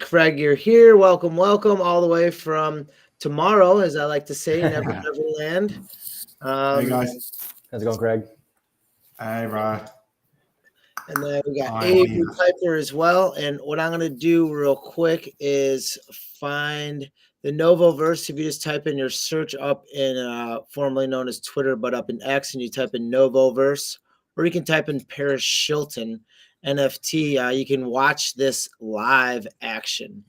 Craig, you're here. Welcome, welcome, all the way from tomorrow, as I like to say, Never Never Land. Hey guys. How's it going, Craig? Hey, Rod. And then we got I'm Avery here. Piper as well. And what I'm going to do real quick is find the NovoVerse. If you just type in your search up in formerly known as Twitter, but up in X, and you type in NovoVerse, or you can type in Paris Hilton NFT. You can watch this live action.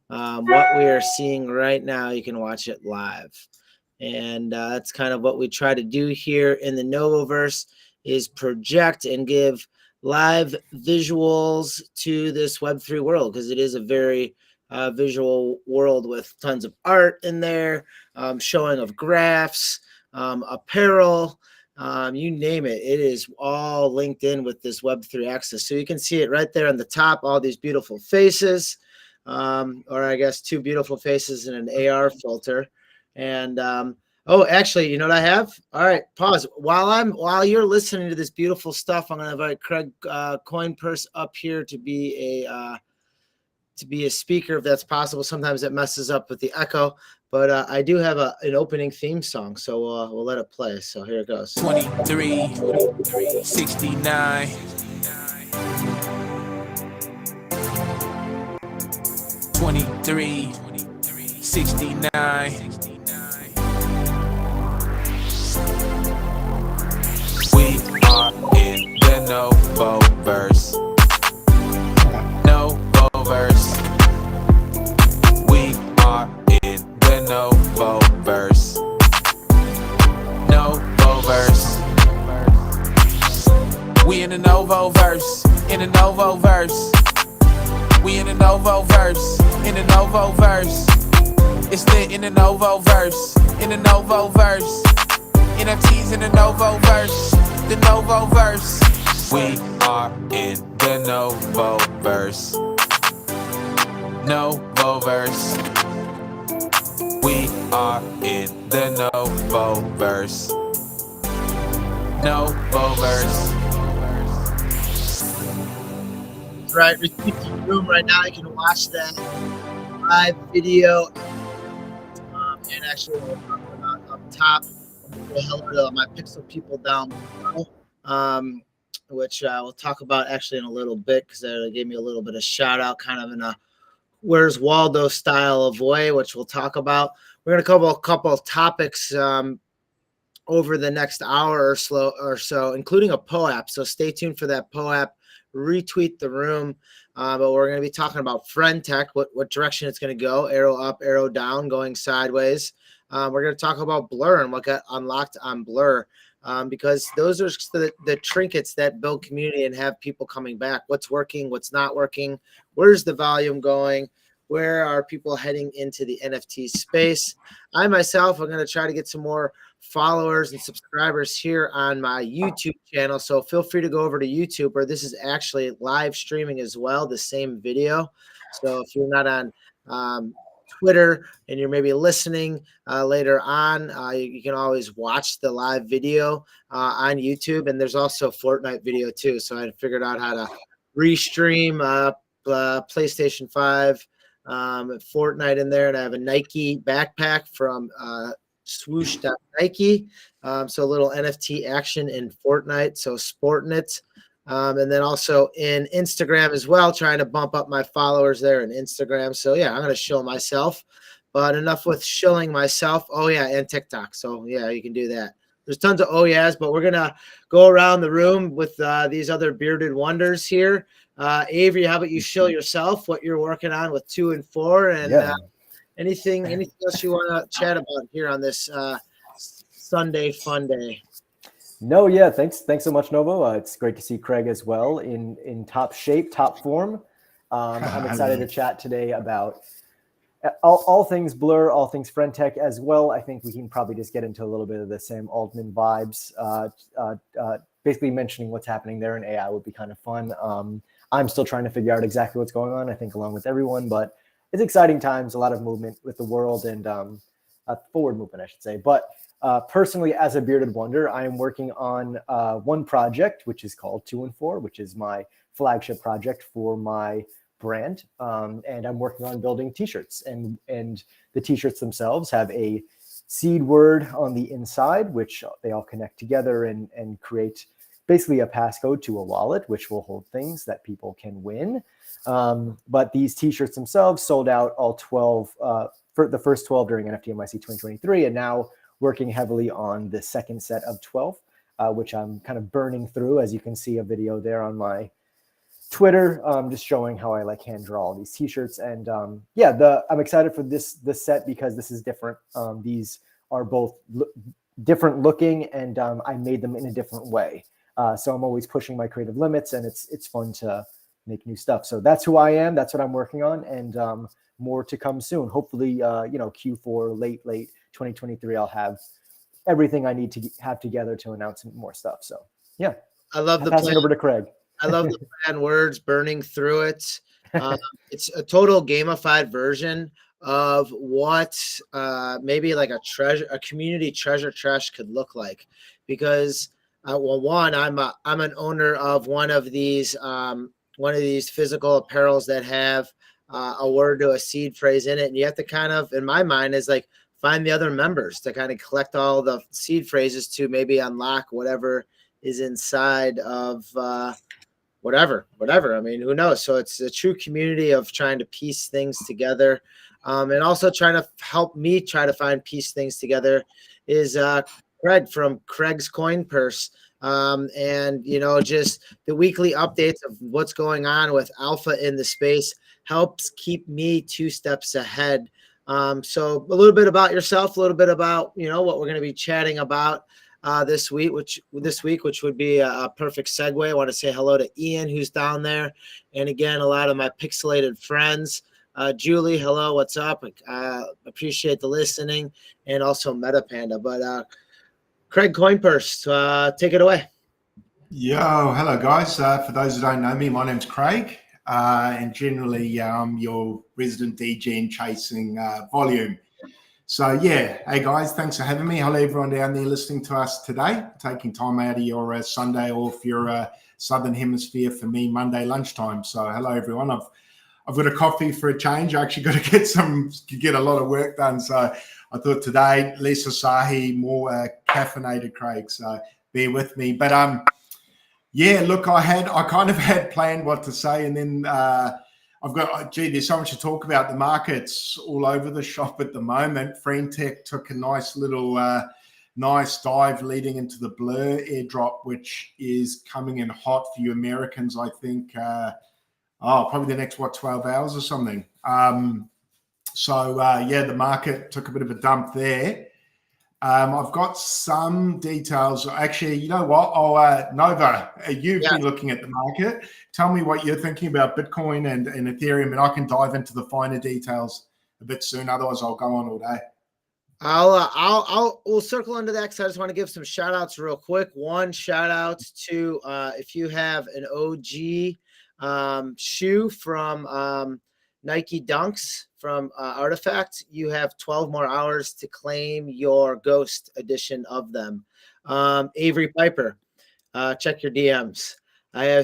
What we are seeing right now, you can watch it live. And that's kind of what we try to do here in the NovoVerse is project and give live visuals to this Web3 world, because it is a very visual world with tons of art in there, showing of graphs, apparel, you name it. It is all linked in with this Web3 access. So you can see it right there on the top, all these beautiful faces, or I guess two beautiful faces in an AR filter. And oh, actually, you know what I have? All right, pause. While you're listening to this beautiful stuff, I'm gonna invite Craig CoinPurse up here to be a speaker if that's possible. Sometimes it messes up with the echo, but I do have an opening theme song, so we'll let it play. So here it goes. 2369. 2369. We are in the NovoVerse. NovoVerse. We are in the NovoVerse. NovoVerse. We in the NovoVerse. In the NovoVerse. We in the NovoVerse. In the NovoVerse. It's lit in the NovoVerse. In the NovoVerse. NFTs in the NovoVerse. The NovoVerse. We are in the NovoVerse. NovoVerse. We are in the NovoVerse. NovoVerse. Right, repeat the room right now. You can watch that live video. And actually, we'll talk about up top. Say hello to my Pixel people down below, which we'll talk about actually in a little bit, because they gave me a little bit of shout out, kind of in a Where's Waldo style of way, which we'll talk about. We're going to cover a couple of topics over the next hour or so, including a POAP. So stay tuned for that POAP. Retweet the room. But we're going to be talking about FriendTech, what direction it's going to go, arrow up, arrow down, going sideways. We're going to talk about Blur and what got unlocked on Blur, because those are the trinkets that build community and have people coming back. What's working, what's not working, where's the volume going, where are people heading into the NFT space. I myself am going to try to get some more followers and subscribers here on my YouTube channel, so feel free to go over to YouTube, or this is actually live streaming as well, the same video. So if you're not on Twitter and you're maybe listening later on, you can always watch the live video on YouTube, and there's also Fortnite video too. So I figured out how to restream PlayStation 5, Fortnite in there, and I have a Nike backpack from swoosh.nike, so a little NFT action in Fortnite, so sporting it. And then also in Instagram as well, trying to bump up my followers there in Instagram. So yeah, I'm going to show myself, but enough with showing myself. Oh yeah, and TikTok. So yeah, you can do that. There's tons of oh yeahs, but we're going to go around the room with these other bearded wonders here. Avery, how about you show yourself what you're working on with 2 and 4, and anything else you want to chat about here on this Sunday fun day? No, yeah, thanks so much, Novo. It's great to see Craig as well in top shape, top form. I'm excited to chat today about all things Blur, all things FriendTech as well. I think we can probably just get into a little bit of the Sam Altman vibes. Basically mentioning what's happening there in AI would be kind of fun. I'm still trying to figure out exactly what's going on, I think, along with everyone, but it's exciting times, a lot of movement with the world, and forward movement, I should say. But personally, as a bearded wonder, I am working on one project, which is called 2 and 4, which is my flagship project for my brand. And I'm working on building t-shirts, and the t-shirts themselves have a seed word on the inside, which they all connect together and create basically a passcode to a wallet, which will hold things that people can win. But these t-shirts themselves sold out all 12 for the first 12 during NFT NYC 2023, and now working heavily on the second set of 12, which I'm kind of burning through, as you can see a video there on my Twitter, just showing how I like hand draw all these t-shirts. And yeah, I'm excited for this set because this is different. These are both different looking, and I made them in a different way. So I'm always pushing my creative limits, and it's fun to make new stuff. So that's who I am. That's what I'm working on, and more to come soon. Hopefully, Q4, late 2023, I'll have everything I need to have together to announce more stuff. So yeah, I love the pass it over to Craig. I love the plan words, burning through it. It's a total gamified version of what maybe like a community treasure chest could look like. Because well, one, I'm an owner of one of these physical apparels that have a word to a seed phrase in it, and you have to kind of, in my mind, is like find the other members to kind of collect all the seed phrases to maybe unlock whatever is inside of whatever. I mean, who knows? So it's a true community of trying to piece things together, and also trying to help me try to piece things together is Craig from CraigsCoinPurse. And just the weekly updates of what's going on with alpha in the space helps keep me 2 steps ahead. So a little bit about yourself, a little bit about what we're going to be chatting about this week, which would be a perfect segue. I want to say hello to Ian, who's down there, and again, a lot of my pixelated friends. Julie, hello, what's up? Appreciate the listening, and also MetaPanda. But Craig CoinPurse, take it away. Yo, hello guys. For those who don't know me, my name's Craig, and generally I'm your resident DJ chasing volume. So yeah, hey guys, thanks for having me. Hello everyone down there listening to us today, taking time out of your Sunday, or if you're Southern Hemisphere, for me, Monday lunchtime. So hello everyone. I've got a coffee for a change. I actually got to get a lot of work done. So I thought today, less Asahi, more caffeinated Craig. So bear with me. But yeah, look, I kind of had planned what to say, and then I've got, there's so much to talk about. The market's all over the shop at the moment. FreindTech took a nice little nice dive leading into the Blur airdrop, which is coming in hot for you Americans, I think. Probably the next 12 hours or something. So yeah, the market took a bit of a dump there. I've got some details. Actually, you know what? Nova, you've been looking at the market. Tell me what you're thinking about Bitcoin and Ethereum, and I can dive into the finer details a bit soon. Otherwise, I'll go on all day. We'll circle into that, because I just want to give some shout outs real quick. One shout out to if you have an OG shoe from Nike Dunks from Artifact, you have 12 more hours to claim your Ghost edition of them. Avery Piper, check your DMs. I'll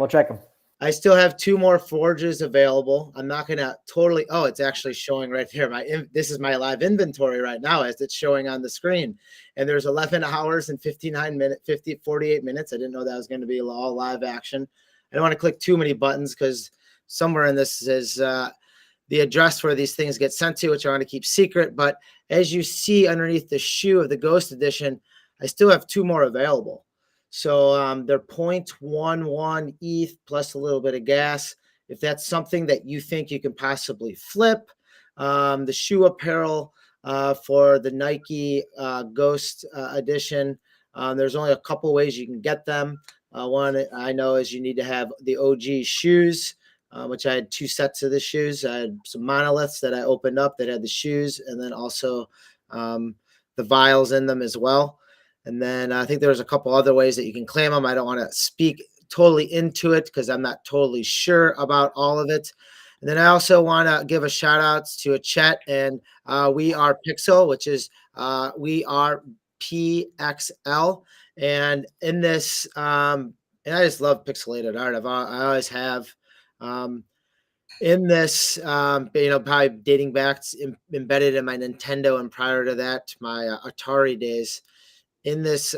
check them. I still have 2 more forges available. I'm not gonna totally. Oh, it's actually showing right here. This is my live inventory right now as it's showing on the screen. And there's 11 hours and 48 minutes. I didn't know that was going to be all live action. I don't want to click too many buttons, because somewhere in this is the address where these things get sent to, which I want to keep secret. But as you see underneath the shoe of the Ghost Edition, I still have 2 more available. So they're 0.11 ETH plus a little bit of gas. If that's something that you think you can possibly flip, the shoe apparel for the Nike Ghost Edition, there's only a couple ways you can get them. One I know is you need to have the OG shoes, which I had 2 sets of the shoes. I had some monoliths that I opened up that had the shoes, and then also the vials in them as well. And then I think there's a couple other ways that you can claim them. I don't want to speak totally into it because I'm not totally sure about all of it. And then I also want to give a shout out to a chat and We Are Pixel, which is We Are PXL. And in this, and I just love pixelated art. I always have. in this, probably dating back, embedded in my Nintendo, and prior to that, my Atari days. In this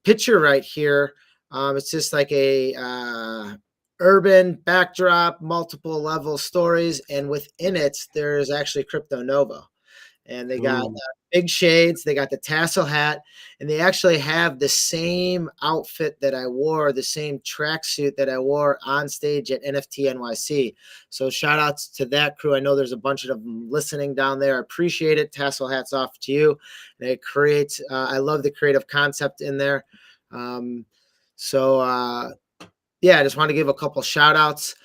picture right here, it's just like a urban backdrop, multiple level stories, and within it, there's actually Crypto Nova. And they got big shades, they got the tassel hat, and they actually have the same outfit that I wore, the same tracksuit that I wore on stage at NFT NYC. So shout outs to that crew. I know there's a bunch of them listening down there. I appreciate it. Tassel hats off to you. And it creates, I love the creative concept in there. Yeah, I just want to give a couple shout outs.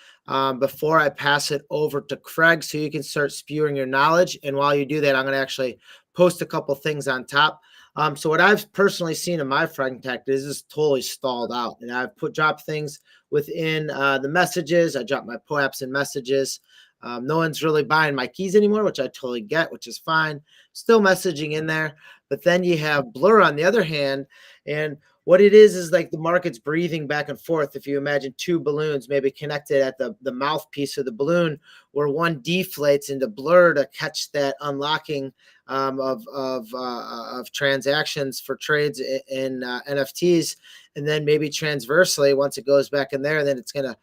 Before I pass it over to Craig so you can start spewing your knowledge. And while you do that, I'm going to actually post a couple things on top. So what I've personally seen in my FriendTech is this totally stalled out. And I've dropped things within the messages. I dropped my POAPs and messages. No one's really buying my keys anymore, which I totally get, which is fine. Still messaging in there. But then you have Blur on the other hand. And what it is like the market's breathing back and forth. If you imagine two balloons maybe connected at the mouthpiece of the balloon, where one deflates into Blur to catch that unlocking of transactions for trades in NFTs, and then maybe transversely once it goes back in there, then it's going to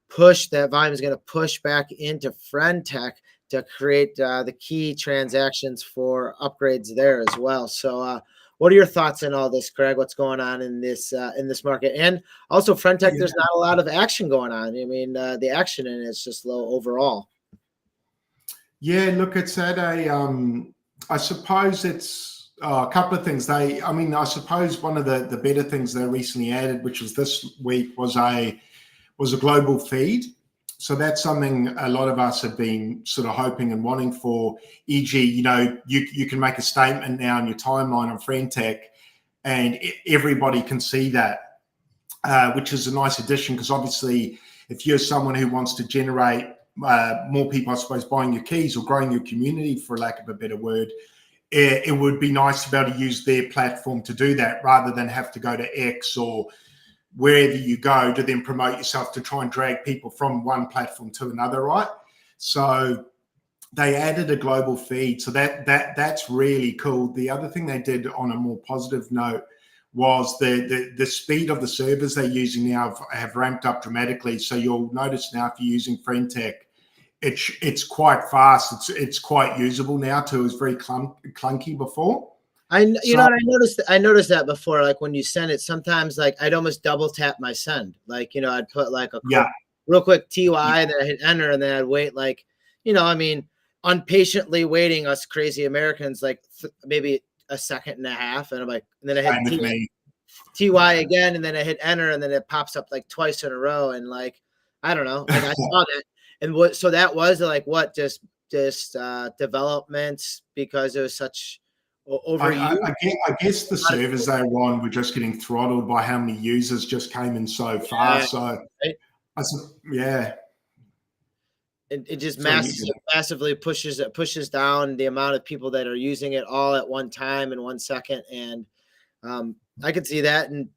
push that volume is going to push back into FriendTech to create the key transactions for upgrades there as well. So what are your thoughts on all this, Craig? What's going on in this market? And also FriendTech, there's not a lot of action going on. I mean, the action in it is just low overall. Yeah, look, it's at I suppose it's a couple of things. I suppose one of the better things they recently added, which was this week, was a global feed. So that's something a lot of us have been sort of hoping and wanting for. E.g., you can make a statement now in your timeline on FriendTech, and everybody can see that, which is a nice addition, because obviously if you're someone who wants to generate more people, I suppose, buying your keys or growing your community, for lack of a better word, it would be nice to be able to use their platform to do that, rather than have to go to X or wherever you go to then promote yourself to try and drag people from one platform to another, right? So they added a global feed, so that's really cool. The other thing they did on a more positive note was the speed of the servers they're using now have ramped up dramatically. So you'll notice now, if you're using FriendTech, it's quite fast. It's quite usable now too. It was very clunky before. I noticed that before, like when you send it, sometimes like I'd almost double tap my send. Like, I'd put like a real quick TY, and then I hit enter, and then I'd wait unpatiently waiting, us crazy Americans, like maybe a second and a half. And I'm like, and then I hit TY again, and then I hit enter, and then it pops up like twice in a row. And like, I don't know, like I saw that. And so that was like, what, just developments, because it was such I guess the servers they were on were just getting throttled by how many users just came in so fast. It just massively pushes down the amount of people that are using it all at one time in 1 second. And I could see that, and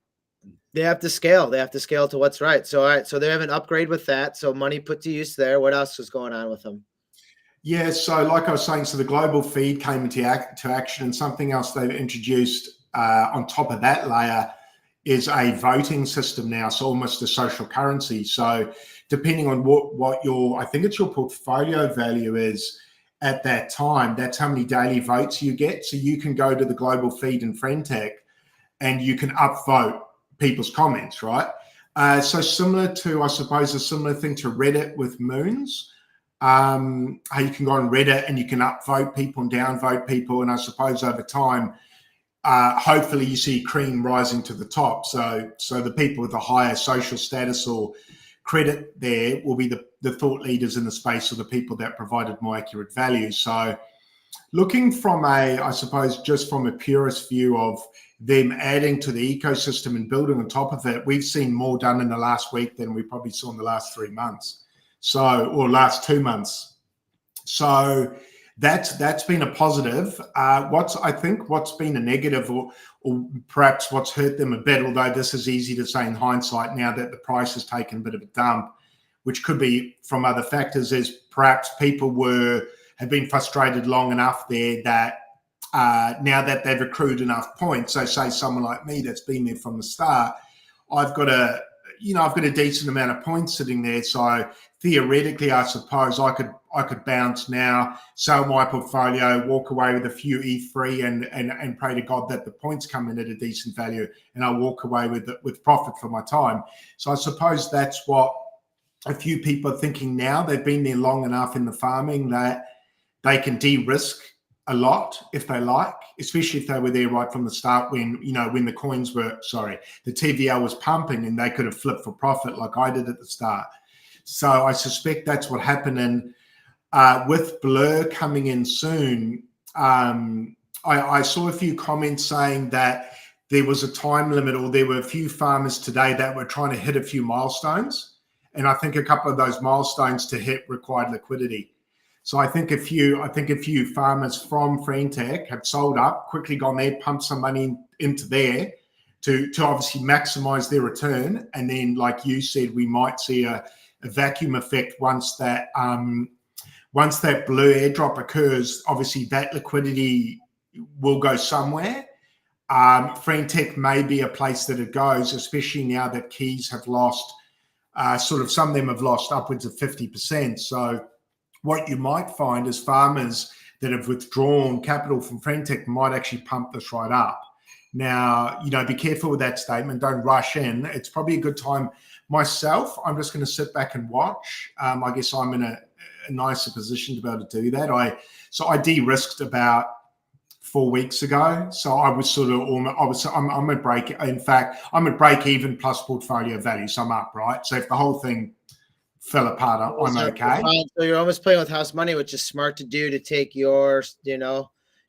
they have to scale. They have to scale to what's right. So, all right. So they have an upgrade with that. So money put to use there. What else is going on with them? Yeah, so like I was saying, so the global feed came into action, and something else they've introduced on top of that layer is a voting system now, so almost a social currency. So depending on what your, I think it's your portfolio value is at that time, that's how many daily votes you get. So you can go to the global feed in FriendTech and you can upvote people's comments, right? So similar to, I suppose, a similar thing to Reddit with Moons. How you can go on Reddit and you can upvote people and downvote people, and I suppose over time, hopefully you see cream rising to the top. So the people with the higher social status or credit there will be the thought leaders in the space, or the people that provided more accurate value. So looking from I suppose just from a purist view of them adding to the ecosystem and building on top of it, we've seen more done in the last week than we probably saw in the last 3 months. Or last 2 months. So that's been a positive. What's been a negative, or perhaps what's hurt them a bit, although this is easy to say in hindsight now that the price has taken a bit of a dump, which could be from other factors, is perhaps people have been frustrated long enough there that now that they've accrued enough points, so say someone like me that's been there from the start, I've got a decent amount of points sitting there. So theoretically, I suppose I could bounce now, sell my portfolio, walk away with a few E3, and pray to God that the points come in at a decent value, and I'll walk away with profit for my time. So I suppose that's what a few people are thinking now. They've been there long enough in the farming that they can de-risk a lot if they like, especially if they were there right from the start when the coins were, the TVL was pumping and they could have flipped for profit like I did at the start. So I suspect that's what happened. And with Blur coming in soon, I saw a few comments saying that there was a time limit, or there were a few farmers today that were trying to hit a few milestones. And I think a couple of those milestones to hit required liquidity. So I think a few farmers from FreindTech have sold up, quickly gone there, pumped some money into there to obviously maximize their return. And then, like you said, we might see a vacuum effect once that Blue airdrop occurs. Obviously, that liquidity will go somewhere. FreindTech may be a place that it goes, especially now that keys have lost, some of them have lost upwards of 50%. So what you might find is farmers that have withdrawn capital from FreindTech might actually pump this right up. Now, be careful with that statement. Don't rush in. It's probably a good time. Myself, I'm just going to sit back and watch. I guess I'm in a nicer position to be able to do that. I de-risked about 4 weeks ago. So I was I'm at break. In fact, I'm at break even plus portfolio value. So I'm up, right? So if the whole thing fell apart, I'm okay. So you're almost playing with house money, which is smart to do, to take your risk out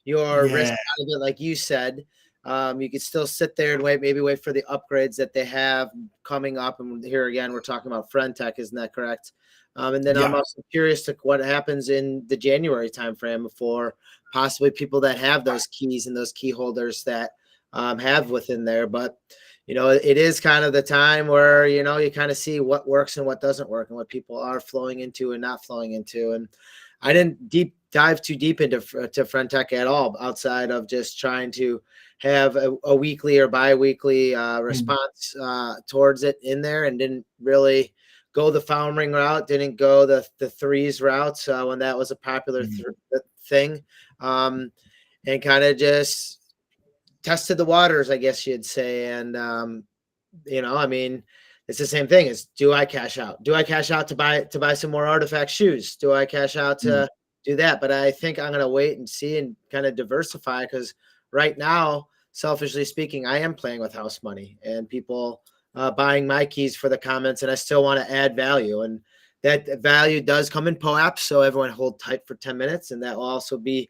of it, like you said. You could still sit there and wait for the upgrades that they have coming up. And here again, we're talking about FriendTech, isn't that correct? And then I'm also curious to what happens in the January timeframe for possibly people that have those keys and those key holders that have within there. But it is kind of the time where, you kind of see what works and what doesn't work and what people are flowing into and not flowing into. And I didn't dive too deep into FriendTech at all, outside of just trying to have a weekly or bi-weekly response towards it in there, and didn't really go the farming route, didn't go the threes routes when that was a popular thing, and kind of just tested the waters, I guess you'd say. And, it's the same thing as, do I cash out? Do I cash out to buy some more artifact shoes? Do I cash out to do that? But I think I'm going to wait and see and kind of diversify, because right now, selfishly speaking, I am playing with house money and people buying my keys for the comments, and I still want to add value. And that value does come in POAPs, so everyone hold tight for 10 minutes, and that will also be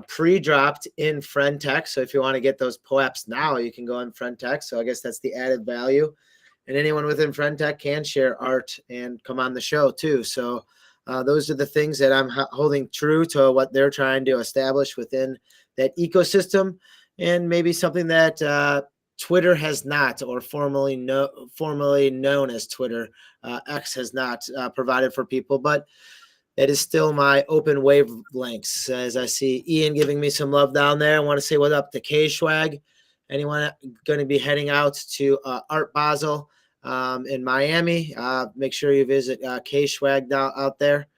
pre-dropped in FriendTech. So if you want to get those POAPs now, you can go in FriendTech. So I guess that's the added value. And anyone within FriendTech can share art and come on the show too. So those are the things that I'm holding true to what they're trying to establish within that ecosystem, and maybe something that Twitter has not, or formerly known as Twitter, X has not provided for people. But that is still my open wavelengths. As I see Ian giving me some love down there, I want to say what up to K-Swag. Anyone going to be heading out to Art Basel in Miami, make sure you visit K-Swag out there.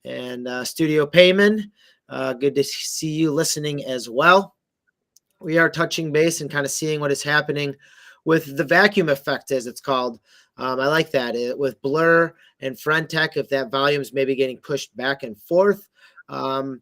And Studio Payman, good to see you listening as well. We are touching base and kind of seeing what is happening with the vacuum effect, as it's called. I like that. With Blur and FriendTech, if that volume is maybe getting pushed back and forth, I'm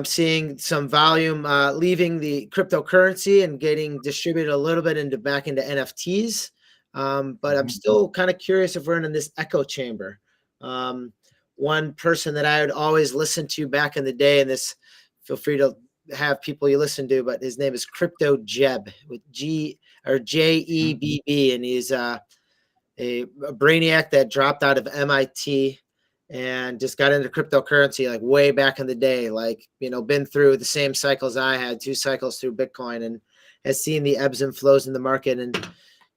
seeing some volume leaving the cryptocurrency and getting distributed a little bit back into NFTs. But I'm still kind of curious if we're in this echo chamber. One person that I would always listen to back in the day, and this, feel free to have people you listen to, but his name is Crypto Jeb with Jebb, and he's a brainiac that dropped out of MIT and just got into cryptocurrency like way back in the day, been through the same cycles I had, 2 cycles through Bitcoin, and has seen the ebbs and flows in the market. And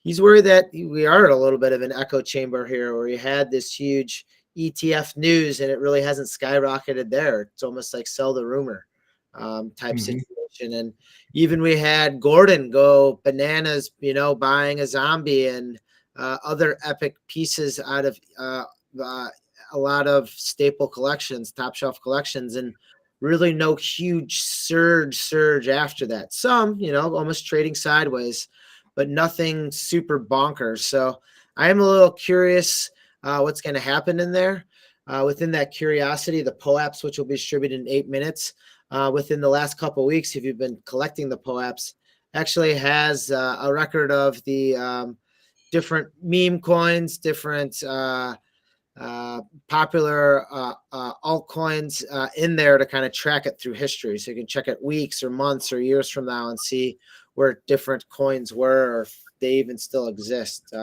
he's worried that we are in a little bit of an echo chamber here, where you had this huge ETF news and it really hasn't skyrocketed there. It's almost like sell the rumor type situation. And even we had Gordon go bananas, buying a zombie and other epic pieces out of a lot of staple collections, top shelf collections, and really no huge surge after that. Some, almost trading sideways, but nothing super bonkers. So I am a little curious what's going to happen in there. Within that curiosity, the POAPs, which will be distributed in 8 minutes, within the last couple of weeks, if you've been collecting the POAPs, actually has a record of the different meme coins, different popular altcoins in there to kind of track it through history. So you can check it weeks or months or years from now and see where different coins were, or if they even still exist.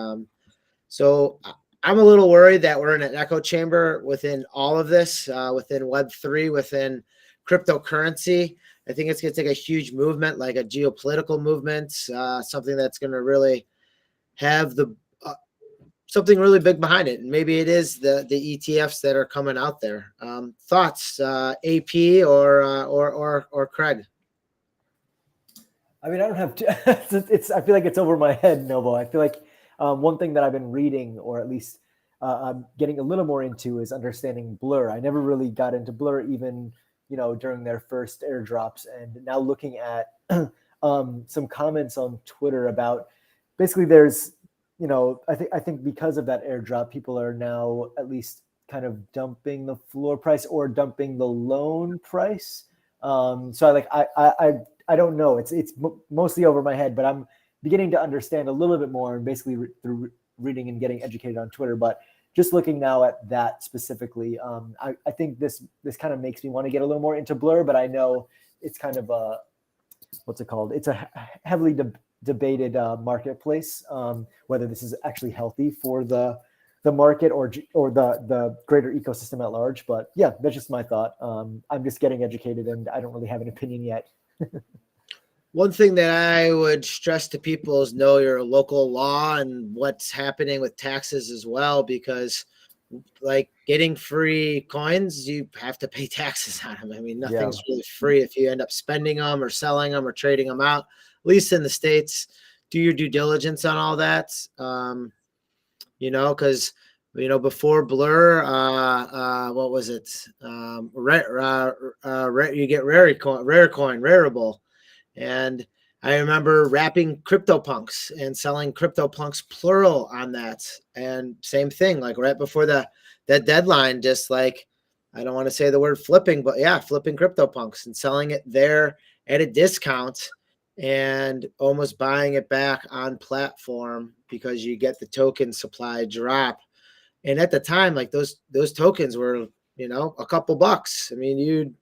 So I'm a little worried that we're in an echo chamber within all of this, within Web3, within cryptocurrency. I think it's going to take a huge movement, like a geopolitical movement, something that's going to really have the something really big behind it. And maybe it is the ETFs that are coming out there. Thoughts, AP or Craig? I mean, I don't have to, I feel like it's over my head, Novo. I feel like one thing that I've been reading, or at least I'm getting a little more into, is understanding Blur. I never really got into Blur, even, during their first airdrops. And now looking at some comments on Twitter about, basically there's, I think because of that airdrop, people are now at least kind of dumping the floor price or dumping the loan price. So I don't know. It's mostly over my head, but I'm beginning to understand a little bit more, and basically through reading and getting educated on Twitter. But just looking now at that specifically, I think this kind of makes me want to get a little more into Blur. But I know it's kind of what's it called? It's a heavily debated marketplace, whether this is actually healthy for the market or the greater ecosystem at large. But yeah, that's just my thought. I'm just getting educated, and I don't really have an opinion yet. One thing that I would stress to people is know your local law and what's happening with taxes as well, because like getting free coins, you have to pay taxes on them. I mean, nothing's really free if you end up spending them or selling them or trading them out. At least in the States, do your due diligence on all that. Because before Blur, what was it? You get rare coin, rareable. And I remember wrapping CryptoPunks and selling CryptoPunks plural on that. And same thing, like right before that deadline, just like, I don't want to say the word flipping, but yeah, flipping CryptoPunks and selling it there at a discount and almost buying it back on platform because you get the token supply drop. And at the time, like those tokens were, a couple bucks. I mean, you'd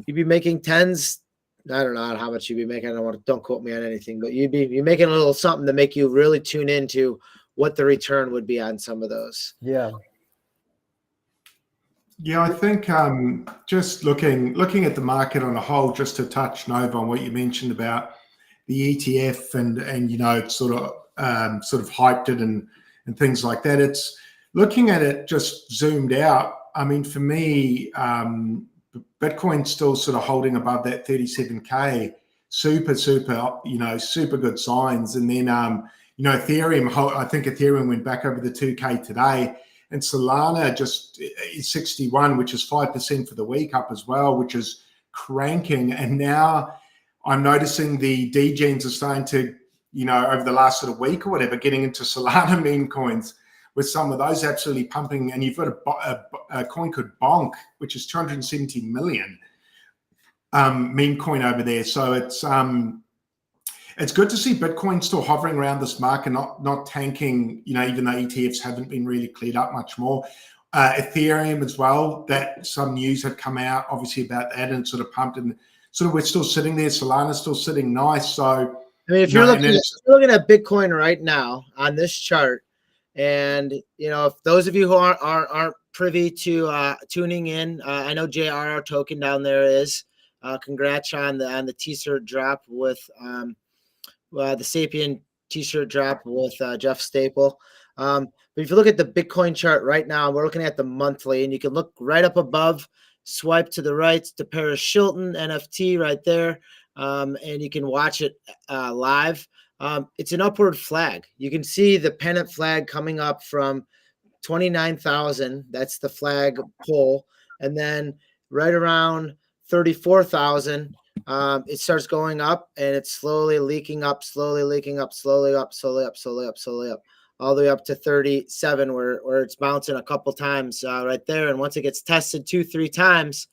be making tens. I don't know how much you'd be making. Don't quote me on anything, but you'd be making a little something to make you really tune into what the return would be on some of those. Yeah. Yeah, I think just looking at the market on a whole, just to touch, Nova, on what you mentioned about the ETF and sort of hyped it and things like that. It's looking at it just zoomed out. I mean, for me, Bitcoin's still sort of holding above that 37K. Super good signs. And then Ethereum, I think Ethereum went back over the 2K today. And Solana just is 61, which is 5% for the week up as well, which is cranking. And now I'm noticing the degens are starting to, over the last sort of week or whatever, getting into Solana meme coins, with some of those absolutely pumping. And you've got a coin called Bonk, which is 270 million meme coin over there. So it's good to see Bitcoin still hovering around this mark and not tanking, even though ETFs haven't been really cleared up much more. Ethereum as well, that some news had come out obviously about that and sort of pumped, and sort of we're still sitting there. Solana's still sitting nice. So I mean, if you're looking at Bitcoin right now on this chart, and if those of you who aren't privy to tuning in, I know JR, our token down there is. Congrats on the teaser drop with the Sapien t-shirt drop with Jeff Staple. But if you look at the Bitcoin chart right now, we're looking at the monthly, and you can look right up above, swipe to the right to Paris Hilton NFT right there, and you can watch it live. It's an upward flag. You can see the pennant flag coming up from 29,000. That's the flag pole. And then right around 34,000, it starts going up, and it's slowly leaking up, slowly leaking up, slowly up, slowly up, slowly up, slowly up, all the way up to 37, where it's bouncing a couple times right there. And once it gets tested 2-3 times,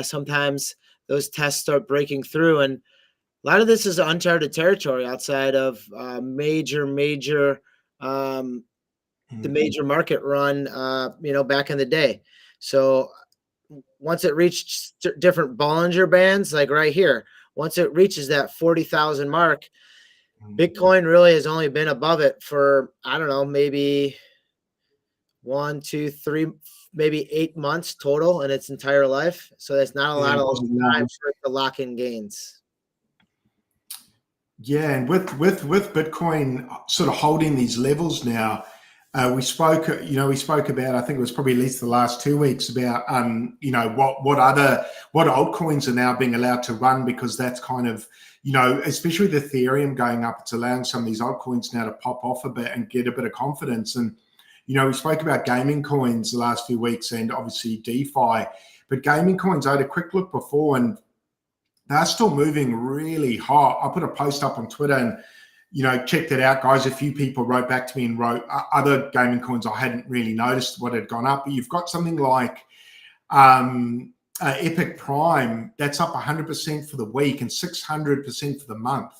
sometimes those tests start breaking through. And a lot of this is uncharted territory outside of major the major market run, back in the day. So once it reached different Bollinger Bands, like right here, once it reaches that 40,000 mark, Bitcoin really has only been above it for, I don't know, maybe 1, 2, 3, maybe 8 months total in its entire life. So there's not a lot of time for it to lock in gains. Yeah, and with Bitcoin sort of holding these levels now, we spoke about, I think it was probably at least the last 2 weeks, about what altcoins are now being allowed to run, because that's kind of, especially with Ethereum going up, it's allowing some of these altcoins now to pop off a bit and get a bit of confidence. And we spoke about gaming coins the last few weeks, and obviously DeFi, but gaming coins, I had a quick look before, and they're still moving really hot. I put a post up on Twitter, and checked it out, guys. A few people wrote back to me and wrote other gaming coins I hadn't really noticed what had gone up. But you've got something like Epic Prime that's up 100% for the week and 600% for the month.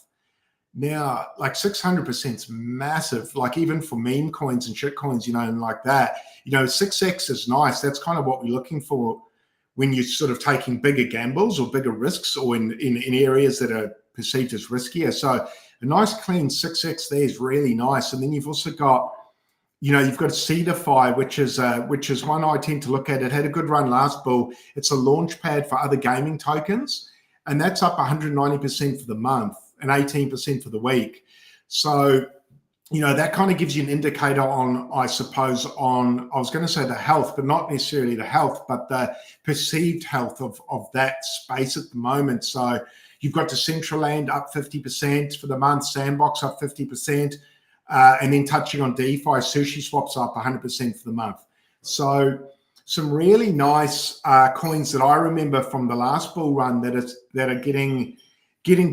Now, like 600% is massive. Like even for meme coins and shit coins, and like that, 6x is nice. That's kind of what we're looking for when you're sort of taking bigger gambles or bigger risks, or in areas that are perceived as riskier. So a nice clean 6x there is really nice. And then you've also got, you've got Cedarfy, which is one I tend to look at. It had a good run last bull. It's a launch pad for other gaming tokens, and that's up 190% for the month and 18% for the week. So, that kind of gives you an indicator on, I suppose, I was going to say the health, but not necessarily the health, but the perceived health of that space at the moment. So you've got Decentraland up 50% for the month, Sandbox up 50%, and then touching on DeFi, Sushi Swap's up 100% for the month. So some really nice coins that I remember from the last bull run that are getting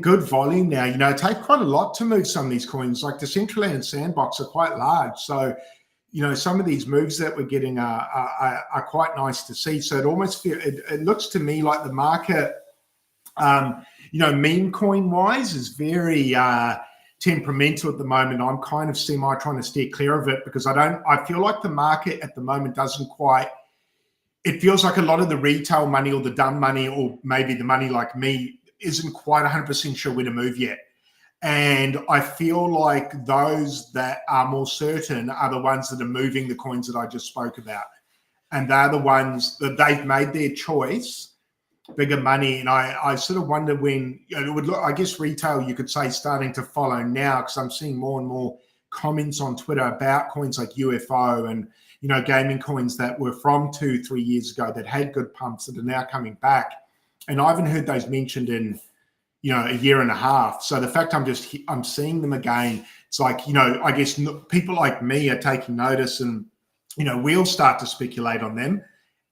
good volume now. It takes quite a lot to move some of these coins. Like Decentraland and Sandbox are quite large. So, some of these moves that we're getting are quite nice to see. So it almost it looks to me like the market, meme coin wise, is very temperamental at the moment. I'm kind of trying to steer clear of it, because I feel like the market at the moment doesn't quite, it feels like a lot of the retail money or the dumb money, or maybe the money like me, isn't quite 100% sure where to move yet. And I feel like those that are more certain are the ones that are moving the coins that I just spoke about. And they're the ones that they've made their choice, bigger money. And I sort of wonder when, it would look, I guess retail, you could say, starting to follow now, because I'm seeing more and more comments on Twitter about coins like UFO and, gaming coins that were from 2-3 years ago that had good pumps that are now coming back. And I haven't heard those mentioned in, a year and a half. So the fact I'm seeing them again, it's like, I guess people like me are taking notice, and, we'll start to speculate on them,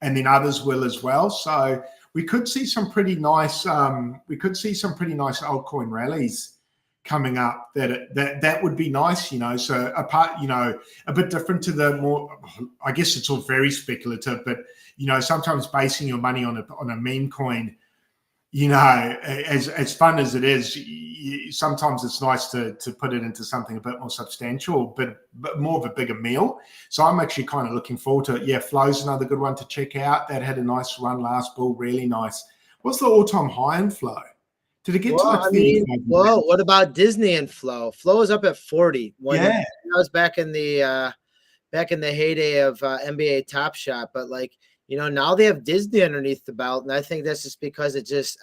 and then others will as well. So we could see some pretty nice, altcoin rallies coming up. That would be nice, So apart, a bit different to the more, I guess it's all very speculative, but sometimes basing your money on a meme coin, as fun as it is, sometimes it's nice to put it into something a bit more substantial, but more of a bigger meal. So I'm actually kind of looking forward to it. Yeah, Flow's another good one to check out. That had a nice run last bull, really nice. What's the all-time high in Flow? Did it get to like 35? Well, what about Disney and Flow? Flow was up at 40 when I was back in the heyday of NBA Top Shot, but like, now they have Disney underneath the belt, and I think that's just because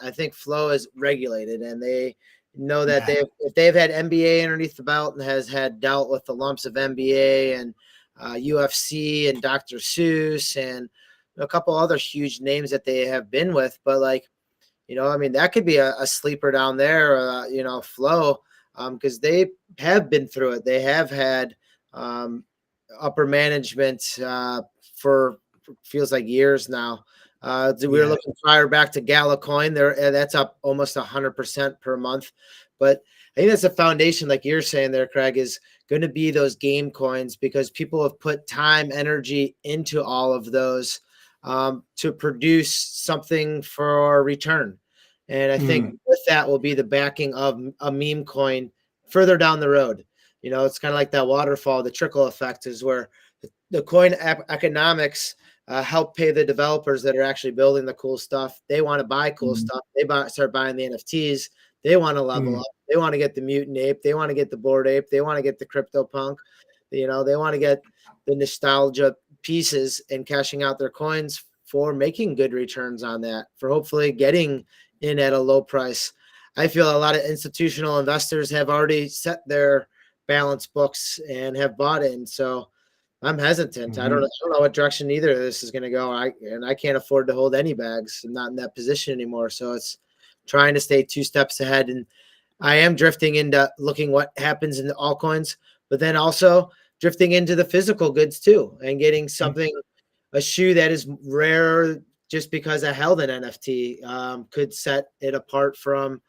I think Flow is regulated, and they know that if they've had NBA underneath the belt and has had dealt with the lumps of NBA and UFC and Dr. Seuss and a couple other huge names that they have been with, but like, I mean, that could be a sleeper down there, Flow, because they have been through it. They have had upper management for feels like years now. We were looking prior back to GALA coin there. That's up almost 100% per month. But I think that's a foundation, like you're saying there, Craig, is going to be those game coins because people have put time, energy into all of those to produce something for return. And I think with that will be the backing of a meme coin further down the road. It's kind of like that waterfall, the trickle effect is where the coin economics help pay the developers that are actually building the cool stuff. They want to buy cool stuff. They start buying the NFTs. They want to level up. They want to get the mutant ape. They want to get the bored ape. They want to get the crypto punk. They want to get the nostalgia pieces and cashing out their coins for making good returns on that, for hopefully getting in at a low price. I feel a lot of institutional investors have already set their balance books and have bought in. So I'm hesitant. I don't know what direction either of this is going to go. I can't afford to hold any bags. I'm not in that position anymore. So it's trying to stay 2 steps ahead. And I am drifting into looking what happens in the altcoins, but then also drifting into the physical goods too, and getting something, a shoe that is rare just because I held an NFT could set it apart from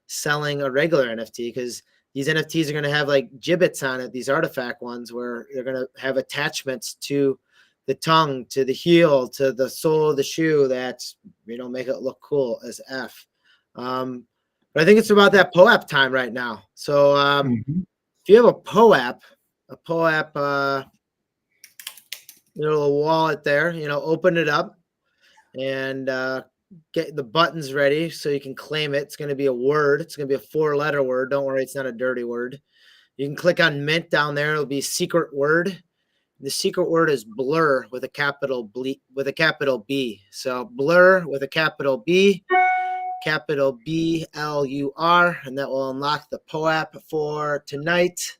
selling a regular NFT, because these NFTs are going to have like gibbets on it, these artifact ones where they're going to have attachments to the tongue, to the heel, to the sole of the shoe that's, make it look cool as F. But I think it's about that POAP time right now. So if you have a POAP, little wallet there, open it up and get the buttons ready so you can claim it. It's going to be a word. It's going to be a 4-letter word. Don't worry, it's not a dirty word. You can click on mint down there. It'll be secret word. The secret word is blur with a capital B. So blur with a capital B, capital BLUR, and that will unlock the POAP for tonight.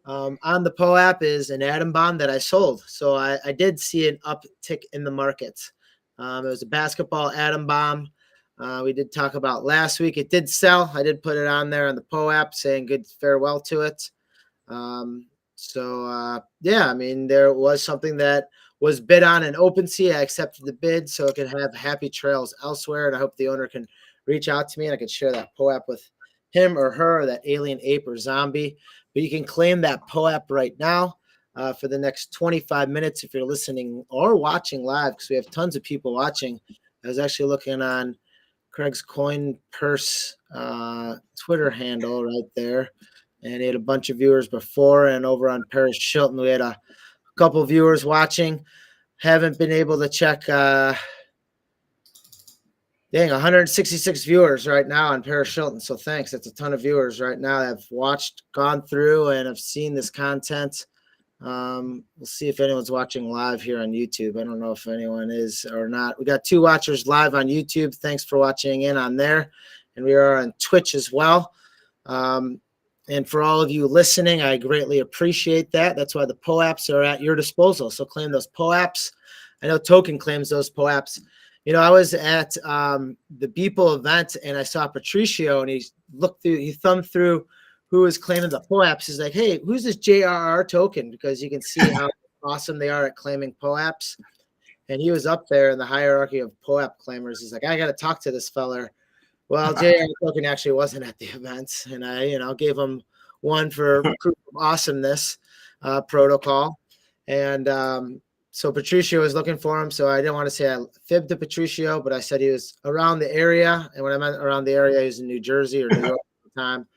On the POAP is an atom bomb that I sold. So I did see an uptick in the market. It was a basketball atom bomb. We did talk about last week. It did sell. I did put it on there on the POAP saying good farewell to it. I mean, there was something that was bid on in OpenSea. I accepted the bid so it could have happy trails elsewhere. And I hope the owner can reach out to me and I can share that POAP with him or her, or that alien ape or zombie. But you can claim that POAP right now for the next 25 minutes if you're listening or watching live, because we have tons of people watching. I was actually looking on CraigsCoinPurse Twitter handle right there, and he had a bunch of viewers before, and over on Paris Hilton we had a couple viewers watching. Haven't been able to check 166 viewers right now on Paris Hilton. So thanks. That's a ton of viewers right now that have watched, gone through, and have seen this content. We'll see if anyone's watching live here on YouTube. I don't know if anyone is or not. We got 2 watchers live on YouTube. Thanks for watching in on there. And we are on Twitch as well. And for all of you listening, I greatly appreciate that. That's why the POAPs are at your disposal. So claim those POAPs. I know Token claims those POAPs. I was at the Beeple event and I saw Patricio, and he thumbed through who was claiming the POAPs. He's like, hey, who's this JRR token? Because you can see how awesome they are at claiming POAPs. And he was up there in the hierarchy of POAP claimers. He's like, I got to talk to this feller. Well, JRR token actually wasn't at the event. And I gave him one for proof of awesomeness protocol. And so Patricio was looking for him. So I didn't want to say I fibbed to Patricio, but I said he was around the area. And when I meant around the area, he was in New Jersey or New York at the time,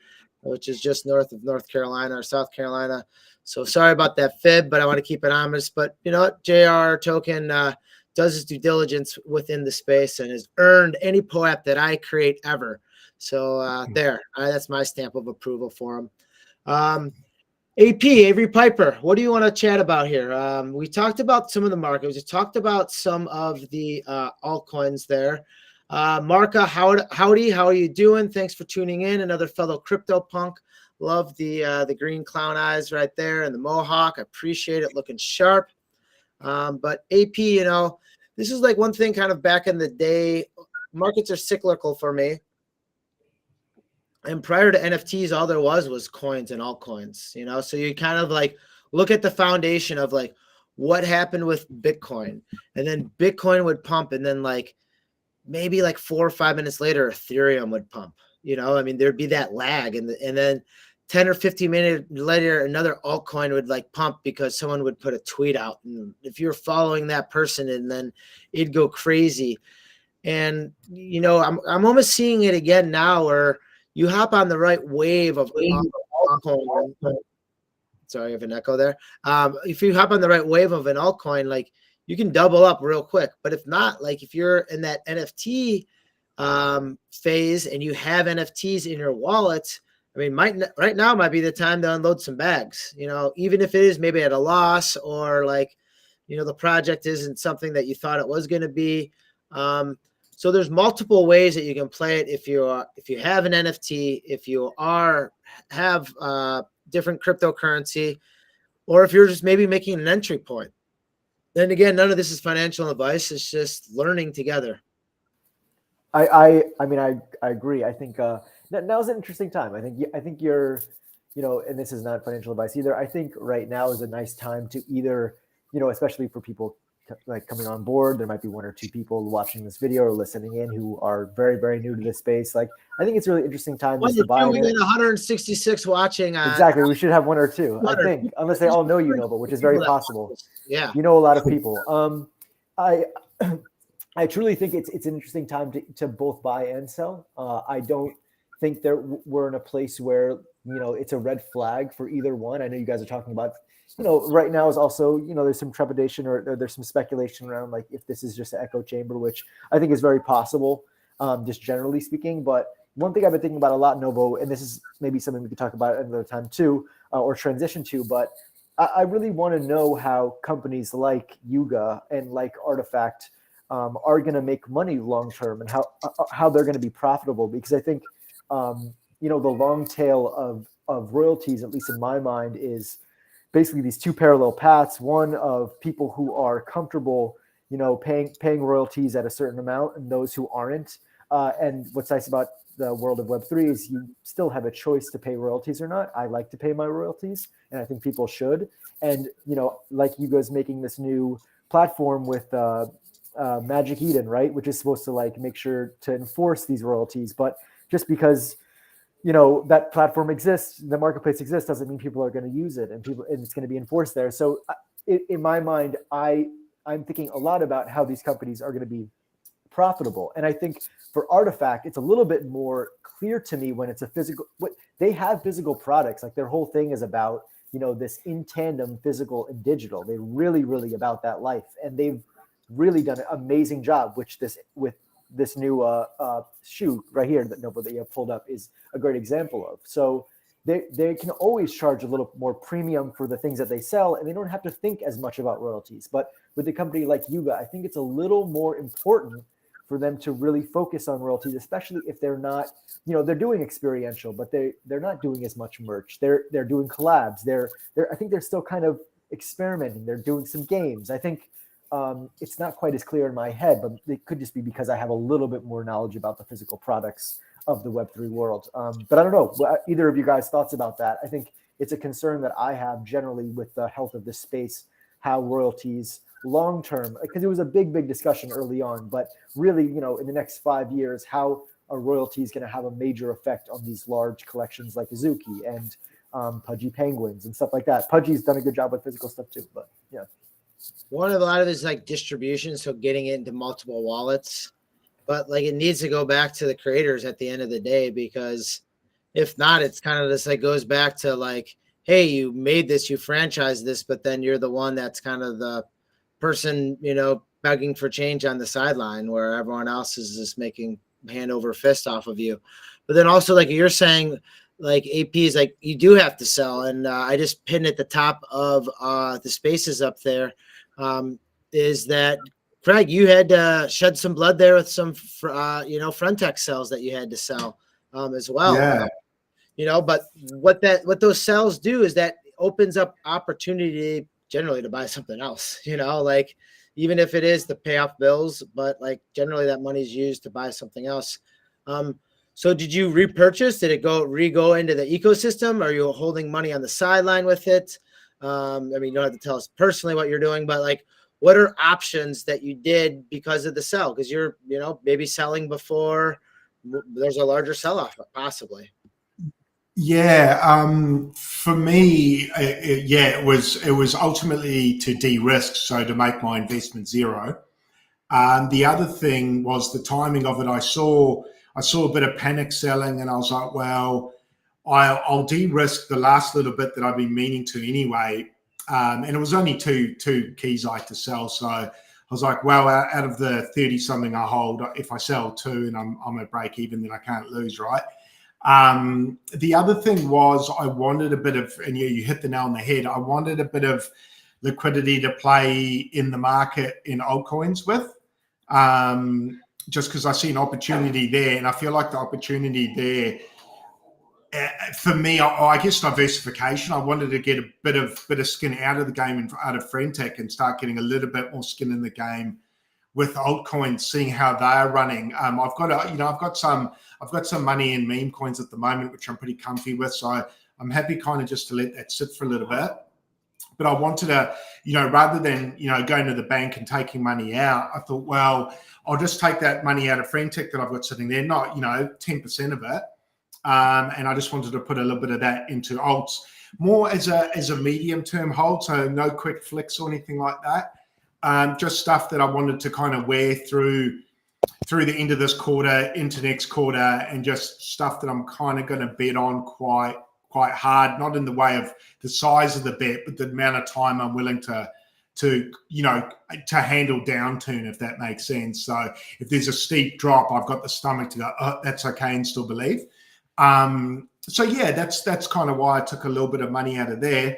which is just north of North Carolina or South Carolina. So sorry about that fib, but I want to keep it honest. But you know what? JR Token does his due diligence within the space and has earned any POAP that I create ever. So that's my stamp of approval for him. Avery Piper, what do you want to chat about here? We talked about some of the markets. We talked about some of the altcoins there. Marka, howdy, how are you doing? Thanks for tuning in. Another fellow crypto punk. Love the green clown eyes right there and the mohawk. I appreciate it, looking sharp. But AP, this is like one thing kind of back in the day. Markets are cyclical for me. And prior to NFTs, all there was coins and altcoins, so you kind of like look at the foundation of like what happened with Bitcoin, and then Bitcoin would pump, and then like maybe like 4 or 5 minutes later, Ethereum would pump, I mean, there'd be that lag, and then 10 or 15 minutes later, another altcoin would like pump because someone would put a tweet out, and if you're following that person, and then it'd go crazy. And, I'm almost seeing it again now where you hop on the right wave of altcoin. Sorry, I have an echo there. If you hop on the right wave of an altcoin, like you can double up real quick. But if not, like if you're in that NFT phase and you have NFTs in your wallet, I mean, right now might be the time to unload some bags, even if it is maybe at a loss, or like, the project isn't something that you thought it was going to be. So there's multiple ways that you can play it. If you have an NFT, if you have different cryptocurrency, or if you're just maybe making an entry point. Then again, none of this is financial advice. It's just learning together. I mean, I agree. I think now's an interesting time. I think you're, and this is not financial advice either. I think right now is a nice time to either, especially for people like coming on board, there might be 1 or 2 people watching this video or listening in who are very, very new to this space. Like, I think it's a really interesting time to buy. We got 166 watching. Exactly. We should have 1 or 2, I think, unless they all know Nova, which is very possible. Yeah. A lot of people. I truly think it's an interesting time to both buy and sell. I don't think we're in a place where, it's a red flag for either one. I know you guys are talking about, right now is also, there's some trepidation or there's some speculation around like if this is just an echo chamber, which I think is very possible, just generally speaking. But one thing I've been thinking about a lot, Novo, and this is maybe something we could talk about another time too, or transition to, but I really want to know how companies like Yuga and like Artifact are going to make money long term, and how they're going to be profitable. Because I think, the long tail of royalties, at least in my mind, is basically these 2 parallel paths. One of people who are comfortable, paying royalties at a certain amount, and those who aren't. And what's nice about the world of Web3 is you still have a choice to pay royalties or not. I like to pay my royalties, and I think people should. And, like you guys making this new platform with Magic Eden, right? Which is supposed to like make sure to enforce these royalties. But just because, that platform exists, the marketplace exists, doesn't mean people are going to use it and it's going to be enforced there. So in my mind, I'm thinking a lot about how these companies are going to be profitable. And I think for Artifact, it's a little bit more clear to me when it's they have physical products. Like their whole thing is about, this in tandem physical and digital. They're really, really about that life. And they've really done an amazing job, with this new shoe right here that you have pulled up is a great example of. So they can always charge a little more premium for the things that they sell, and they don't have to think as much about royalties. But with a company like Yuga, I think it's a little more important for them to really focus on royalties, especially if they're not, they're doing experiential, but they're not doing as much merch. They're doing collabs. I think they're still kind of experimenting. They're doing some games. I think it's not quite as clear in my head, but it could just be because I have a little bit more knowledge about the physical products of the Web3 world. But I don't know, either of you guys' thoughts about that. I think it's a concern that I have generally with the health of this space, how royalties long-term, because it was a big discussion early on, but really, in the next 5 years, how a royalty is going to have a major effect on these large collections like Azuki and Pudgy Penguins and stuff like that. Pudgy's done a good job with physical stuff too, but yeah. A lot of this like distribution, so getting it into multiple wallets, but like it needs to go back to the creators at the end of the day, because if not, it's kind of this like goes back to like, hey, you made this, you franchised this, but then you're the one that's kind of the person, begging for change on the sideline, where everyone else is just making hand over fist off of you. But then also, like you're saying, like AP is like you do have to sell, and I just pinned at the top of the spaces up there, is that Craig, you had to shed some blood there with some, FreindTech cells that you had to sell as well. Yeah. But what those cells do is that opens up opportunity generally to buy something else, like even if it is to pay off bills, but like generally that money is used to buy something else. So did you repurchase? Did it go into the ecosystem? Are you holding money on the sideline with it? I mean, you don't have to tell us personally what you're doing, but like, what are options that you did because of the sell? Because you're, maybe selling before there's a larger sell-off, possibly. Yeah, for me, it was ultimately to de-risk, so to make my investment zero. The other thing was the timing of it. I saw a bit of panic selling, and I was like, well, I'll de-risk the last little bit that I've been meaning to anyway. And it was only two keys I had to sell, so I was like, well, out of the 30 something I hold, if I sell two and I'm at break even, then I can't lose, right? The other thing was I wanted a bit of, and you hit the nail on the head, I wanted a bit of liquidity to play in the market in altcoins with, just because I see an opportunity there, and I feel like the opportunity there, for me, I guess diversification. I wanted to get a bit of skin out of the game and out of FriendTech and start getting a little bit more skin in the game with altcoins, seeing how they're running. I've got some money in meme coins at the moment, which I'm pretty comfy with. So I'm happy kind of just to let that sit for a little bit. But I wanted to, rather than, going to the bank and taking money out, I thought, well, I'll just take that money out of FriendTech that I've got sitting there, not, 10% of it. And I just wanted to put a little bit of that into alts, more as a medium-term hold, so no quick flicks or anything like that. Just stuff that I wanted to kind of wear through the end of this quarter into next quarter, and just stuff that I'm kind of going to bet on quite hard, not in the way of the size of the bet, but the amount of time I'm willing to handle downturn, if that makes sense. So if there's a steep drop, I've got the stomach to go, oh, that's okay, and still believe. So yeah, that's kind of why I took a little bit of money out of there.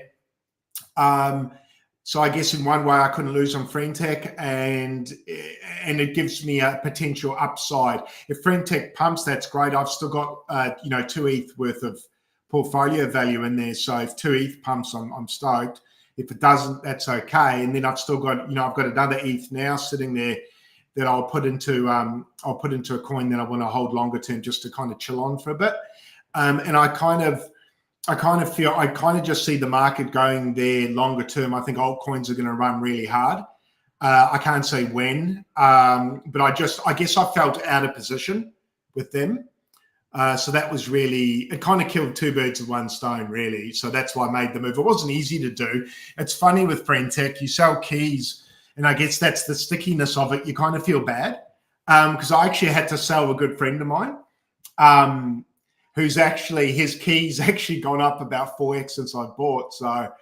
So I guess in one way I couldn't lose on FriendTech, and it gives me a potential upside. If FriendTech pumps, that's great. I've still got 2 ETH worth of portfolio value in there. So if 2 ETH pumps, I'm stoked. If it doesn't, that's okay. And then I've still got I've got another ETH now sitting there that I'll put into a coin that I want to hold longer term, just to kind of chill on for a bit. And I kind of just see the market going there longer term. I think altcoins are going to run really hard. I can't say when, but I guess I felt out of position with them. So that was really, it kind of killed two birds with one stone, really. So that's why I made the move. It wasn't easy to do. It's funny with FriendTech, you sell keys, and I guess that's the stickiness of it. You kind of feel bad, because I actually had to sell a good friend of mine, who's actually, his keys actually gone up about 4x since I bought. So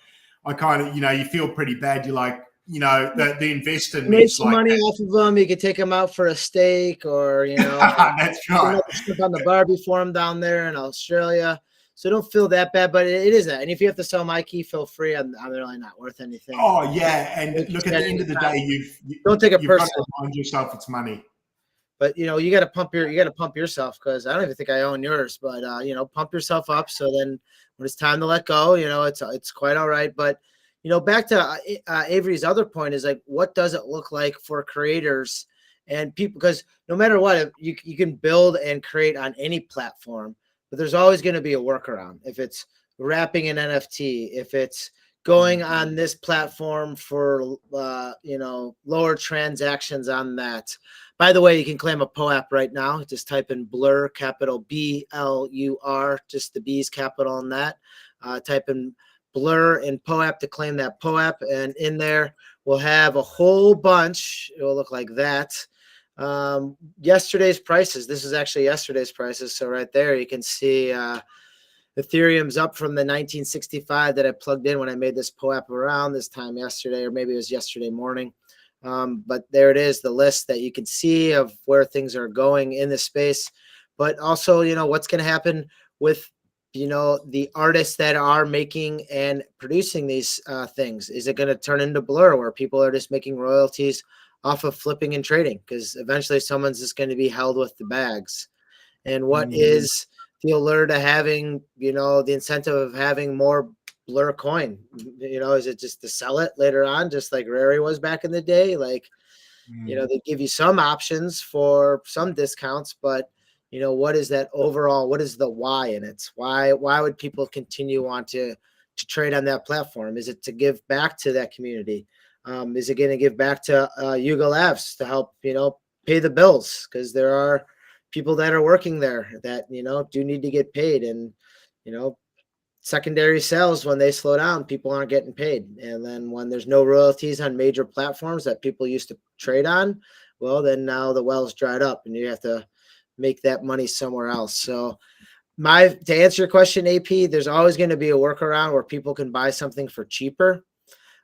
I kind of, you feel pretty bad. You're like, the investor made some money off of them. You could take them out for a steak, or that's right. Slip on the barbie for them down there in Australia. So don't feel that bad, but it is that. And if you have to sell my key, feel free. I'm really not worth anything. Oh yeah, and look, at the end of the day, you don't take it personally. Got to remind yourself it's money. But you got to pump yourself, because I don't even think I own yours. But pump yourself up, so then when it's time to let go, it's quite all right. But back to Avery's other point is like, what does it look like for creators and people? Because no matter what, you can build and create on any platform, but there's always going to be a workaround. If it's wrapping an NFT, if it's going on this platform for lower transactions on that. By the way, you can claim a POAP right now. Just type in Blur, capital BLUR, just the B's capital on that. Type in Blur and POAP to claim that POAP, and in there we'll have a whole bunch. It will look like that. Yesterday's prices. This is actually yesterday's prices. So right there you can see Ethereum's up from the 1965 that I plugged in when I made this POAP around this time yesterday, or maybe it was yesterday morning. But there it is, the list that you can see of where things are going in this space. But also, what's going to happen with the artists that are making and producing these things. Is it going to turn into Blur, where people are just making royalties off of flipping and trading, because eventually someone's just going to be held with the bags. And what is the allure to having, the incentive of having more Blur coin? Is it just to sell it later on, just like Rary was back in the day? Like, they give you some options for some discounts, but what is that overall? What is the why in it? Why would people continue want to trade on that platform? Is it to give back to that community? Is it going to give back to Yuga Labs to help, pay the bills? Because there are people that are working there that, do need to get paid. And, secondary sales, when they slow down, people aren't getting paid. And then when there's no royalties on major platforms that people used to trade on, well, then now the well's dried up and you have to make that money somewhere else. So to answer your question, AP, there's always going to be a workaround where people can buy something for cheaper.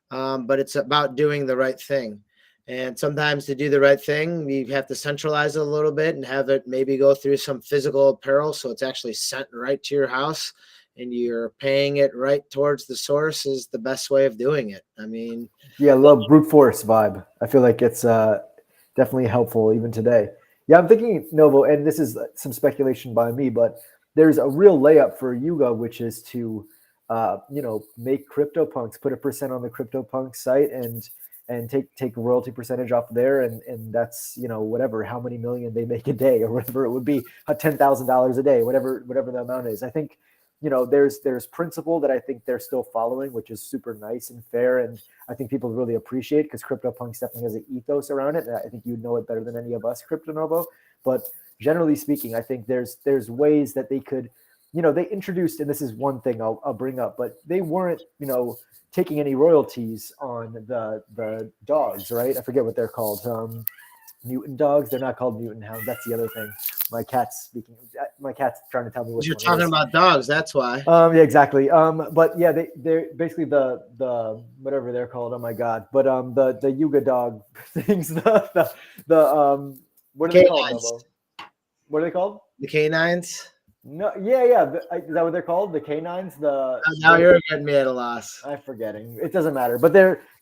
But it's about doing the right thing. And sometimes to do the right thing, you have to centralize it a little bit and have it maybe go through some physical apparel, so it's actually sent right to your house and you're paying it right towards the source is the best way of doing it. I mean, yeah, I love brute force vibe. I feel like it's definitely helpful even today. Yeah, I'm thinking, Novo, and this is some speculation by me, but there's a real layup for Yuga, which is to make CryptoPunks, put 1% on the CryptoPunk site and take a royalty percentage off there. And that's, whatever, how many million they make a day or whatever it would be, $10,000 a day, whatever the amount is. I think, there's principle that I think they're still following, which is super nice and fair. And I think people really appreciate, because CryptoPunks definitely has an ethos around it. And I think you know it better than any of us, Crypto Novo. But generally speaking, I think there's ways that they could, they introduced, and this is one thing I'll bring up, but they weren't, taking any royalties on the dogs, right? I forget what they're called. Mutant dogs. They're not called mutant hounds. That's the other thing. My cat's trying to tell me what you're talking about dogs. That's why. Yeah, exactly. But yeah, they're basically the whatever they're called. Oh my God. But the Yuga dog things. What are they called, Novo? What are they called? The canines. No, yeah. Is that what they're called? The canines? Now you're getting me at a loss. I'm forgetting. It doesn't matter. But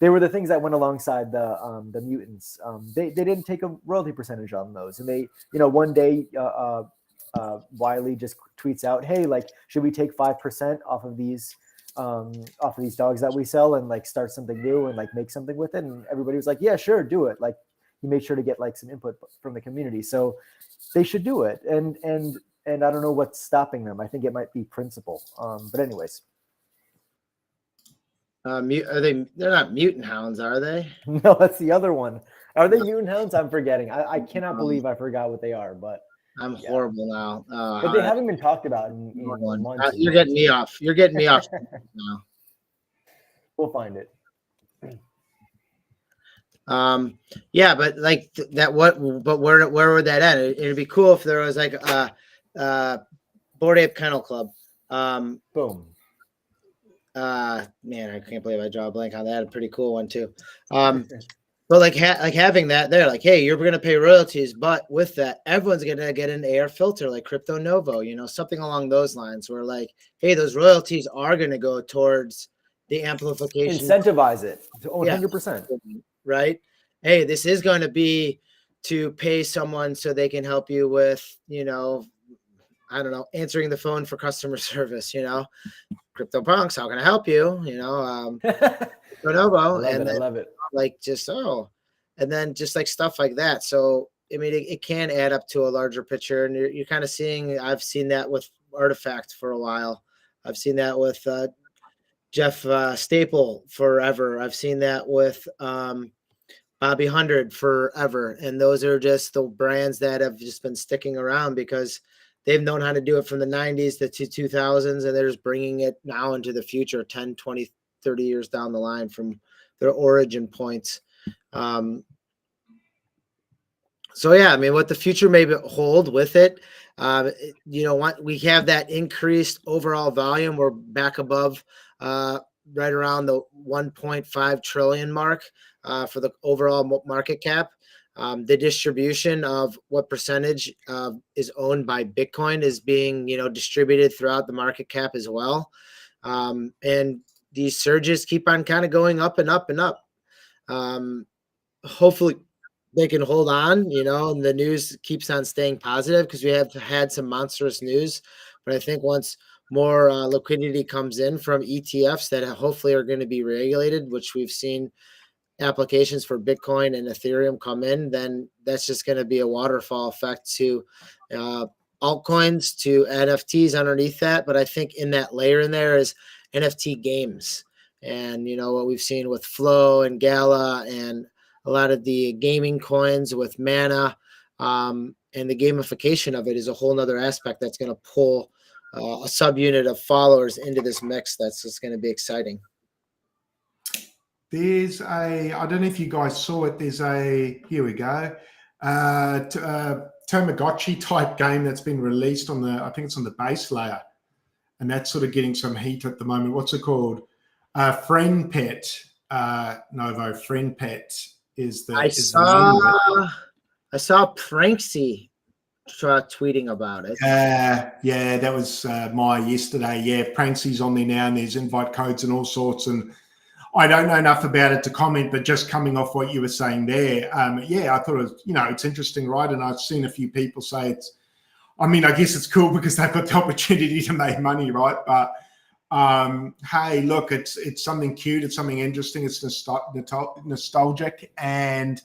they were the things that went alongside the mutants. They didn't take a royalty percentage on those. And they, one day Wiley just tweets out, hey, like, should we take 5% off of these dogs that we sell and like start something new and like make something with it? And everybody was like, yeah, sure, do it. Like, he made sure to get like some input from the community. So they should do it. And I don't know what's stopping them. I think it might be principle. But anyways. They're not mutant hounds, are they? No, that's the other one. Are they mutant hounds? I'm forgetting. I cannot believe I forgot what they are, but I'm horrible now. But they haven't been talked about in months. You're getting me off. You're getting me off now. We'll find it. Yeah, but like that, but where would that end? It'd be cool if there was like Bored Ape Kennel Club. Boom. Man, I can't believe I draw a blank on that. A pretty cool one too. But like having that there, like, hey, you're going to pay royalties, but with that, everyone's going to get an AR filter like Crypto Novo, something along those lines where like, hey, those royalties are going to go towards the amplification. Incentivize it. 100%. Right. Hey, this is going to be to pay someone so they can help you with, I don't know, answering the phone for customer service, CryptoPunks, how can I help you? Novo. I love it. Like and then just like stuff like that. So, I mean, it can add up to a larger picture, and you're kind of seeing, I've seen that with Artifact for a while. I've seen that with Jeff Staple forever. I've seen that with Bobby 100 forever. And those are just the brands that have just been sticking around because they've known how to do it from the 90s to 2000s, and they're just bringing it now into the future, 10, 20, 30 years down the line from their origin points. So, yeah, I mean, what the future may hold with it, we have that increased overall volume. We're back above right around the 1.5 trillion mark for the overall market cap. The distribution of what percentage is owned by Bitcoin is being, distributed throughout the market cap as well. And these surges keep on kind of going up and up and up. Hopefully they can hold on, and the news keeps on staying positive because we have had some monstrous news. But I think once more liquidity comes in from ETFs that hopefully are going to be regulated, which we've seen applications for Bitcoin and Ethereum come in, then that's just going to be a waterfall effect to altcoins, to NFTs underneath that. But I think in that layer in there is NFT games. And, what we've seen with Flow and Gala and a lot of the gaming coins with Mana, and the gamification of it is a whole nother aspect that's going to pull a subunit of followers into this mix. That's just going to be exciting. There's I don't know if you guys saw it. Here we go. Tamagotchi type game that's been released I think it's on the base layer. And that's sort of getting some heat at the moment. What's it called? FriendTech, Novo. FriendTech is the. I saw Pranksy tweeting about it. Yeah, that was my yesterday. Yeah, Pranksy's on there now, and there's invite codes and all sorts. And I don't know enough about it to comment, but just coming off what you were saying there, yeah, I thought it was, it's interesting, right? And I've seen a few people say I guess it's cool because they've got the opportunity to make money, right? But hey, look, it's something cute, it's something interesting, it's nostalgic, and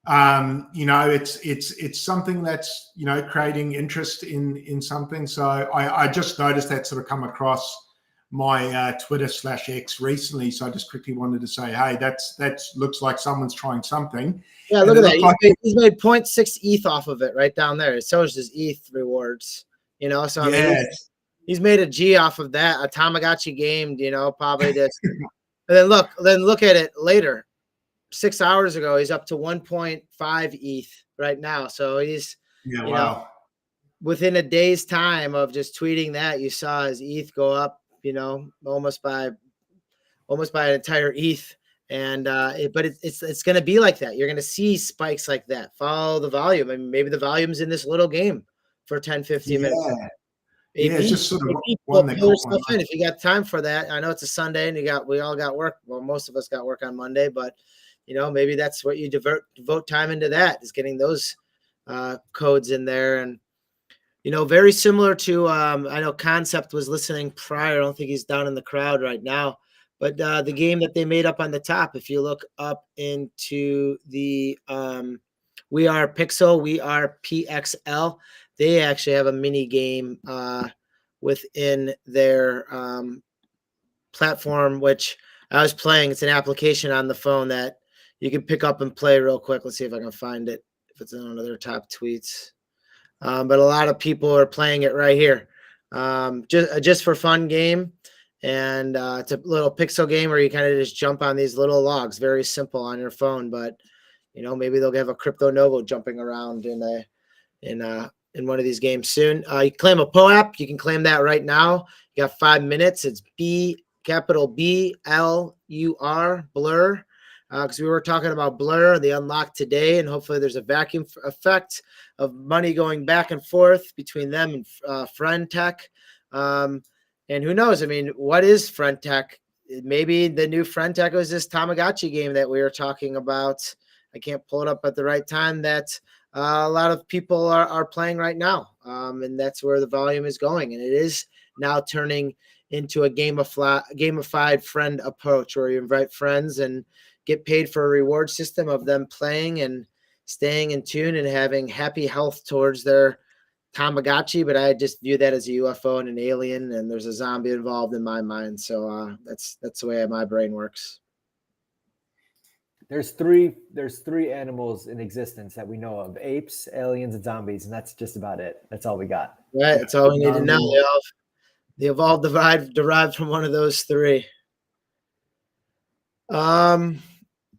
it's something that's creating interest in something. So I just noticed that sort of come across my Twitter/X recently, so I just quickly wanted to say, hey, that's looks like someone's trying something. Yeah, look at that. He's made 0.6 ETH off of it right down there. It shows his ETH rewards. So he's made a G off of that. A Tamagotchi game, probably this. And then look at it later. 6 hours ago, he's up to 1.5 ETH right now. So he's wow. Within a day's time of just tweeting that, you saw his ETH go up, almost by an entire ETH. And but it's going to be like that. You're going to see spikes like that. Follow the volume. I mean, maybe the volume's in this little game for 10, 15 minutes. Yeah, it's just sort of one that pull yourself in if you got time for that. I know it's a Sunday and we all got work. Well, most of us got work on Monday, but maybe that's what you devote time into, that is getting those codes in there. And very similar to I know Concept was listening prior. I don't think he's down in the crowd right now, but the game that they made up on the top, if you look up into the We Are Pixel, We Are PXL, they actually have a mini game within their platform, which I was playing. It's an application on the phone that you can pick up and play real quick. Let's see if I can find it, if it's in one of their top tweets. But a lot of people are playing it right here. Just for fun game. And it's a little pixel game where you kind of just jump on these little logs. Very simple on your phone, but maybe they'll have a Crypto Novo jumping around in one of these games soon. You claim a POAP, you can claim that right now. You got 5 minutes. It's BLUR, Blur. Because we were talking about Blur, the unlock today, and hopefully there's a vacuum effect of money going back and forth between them and FreindTech. And who knows? I mean, what is FreindTech? Maybe the new FreindTech was this Tamagotchi game that we were talking about. I can't pull it up at the right time. That a lot of people are playing right now, and that's where the volume is going. And it is now turning into a gamified friend approach, where you invite friends and get paid for a reward system of them playing and staying in tune and having happy health towards their Tamagotchi. But I just view that as a UFO and an alien, and there's a zombie involved in my mind. So that's the way my brain works. There's three animals in existence that we know of: apes, aliens, and zombies, and that's just about it. That's all we got. Right. That's all we need to know. They evolved derived from one of those three.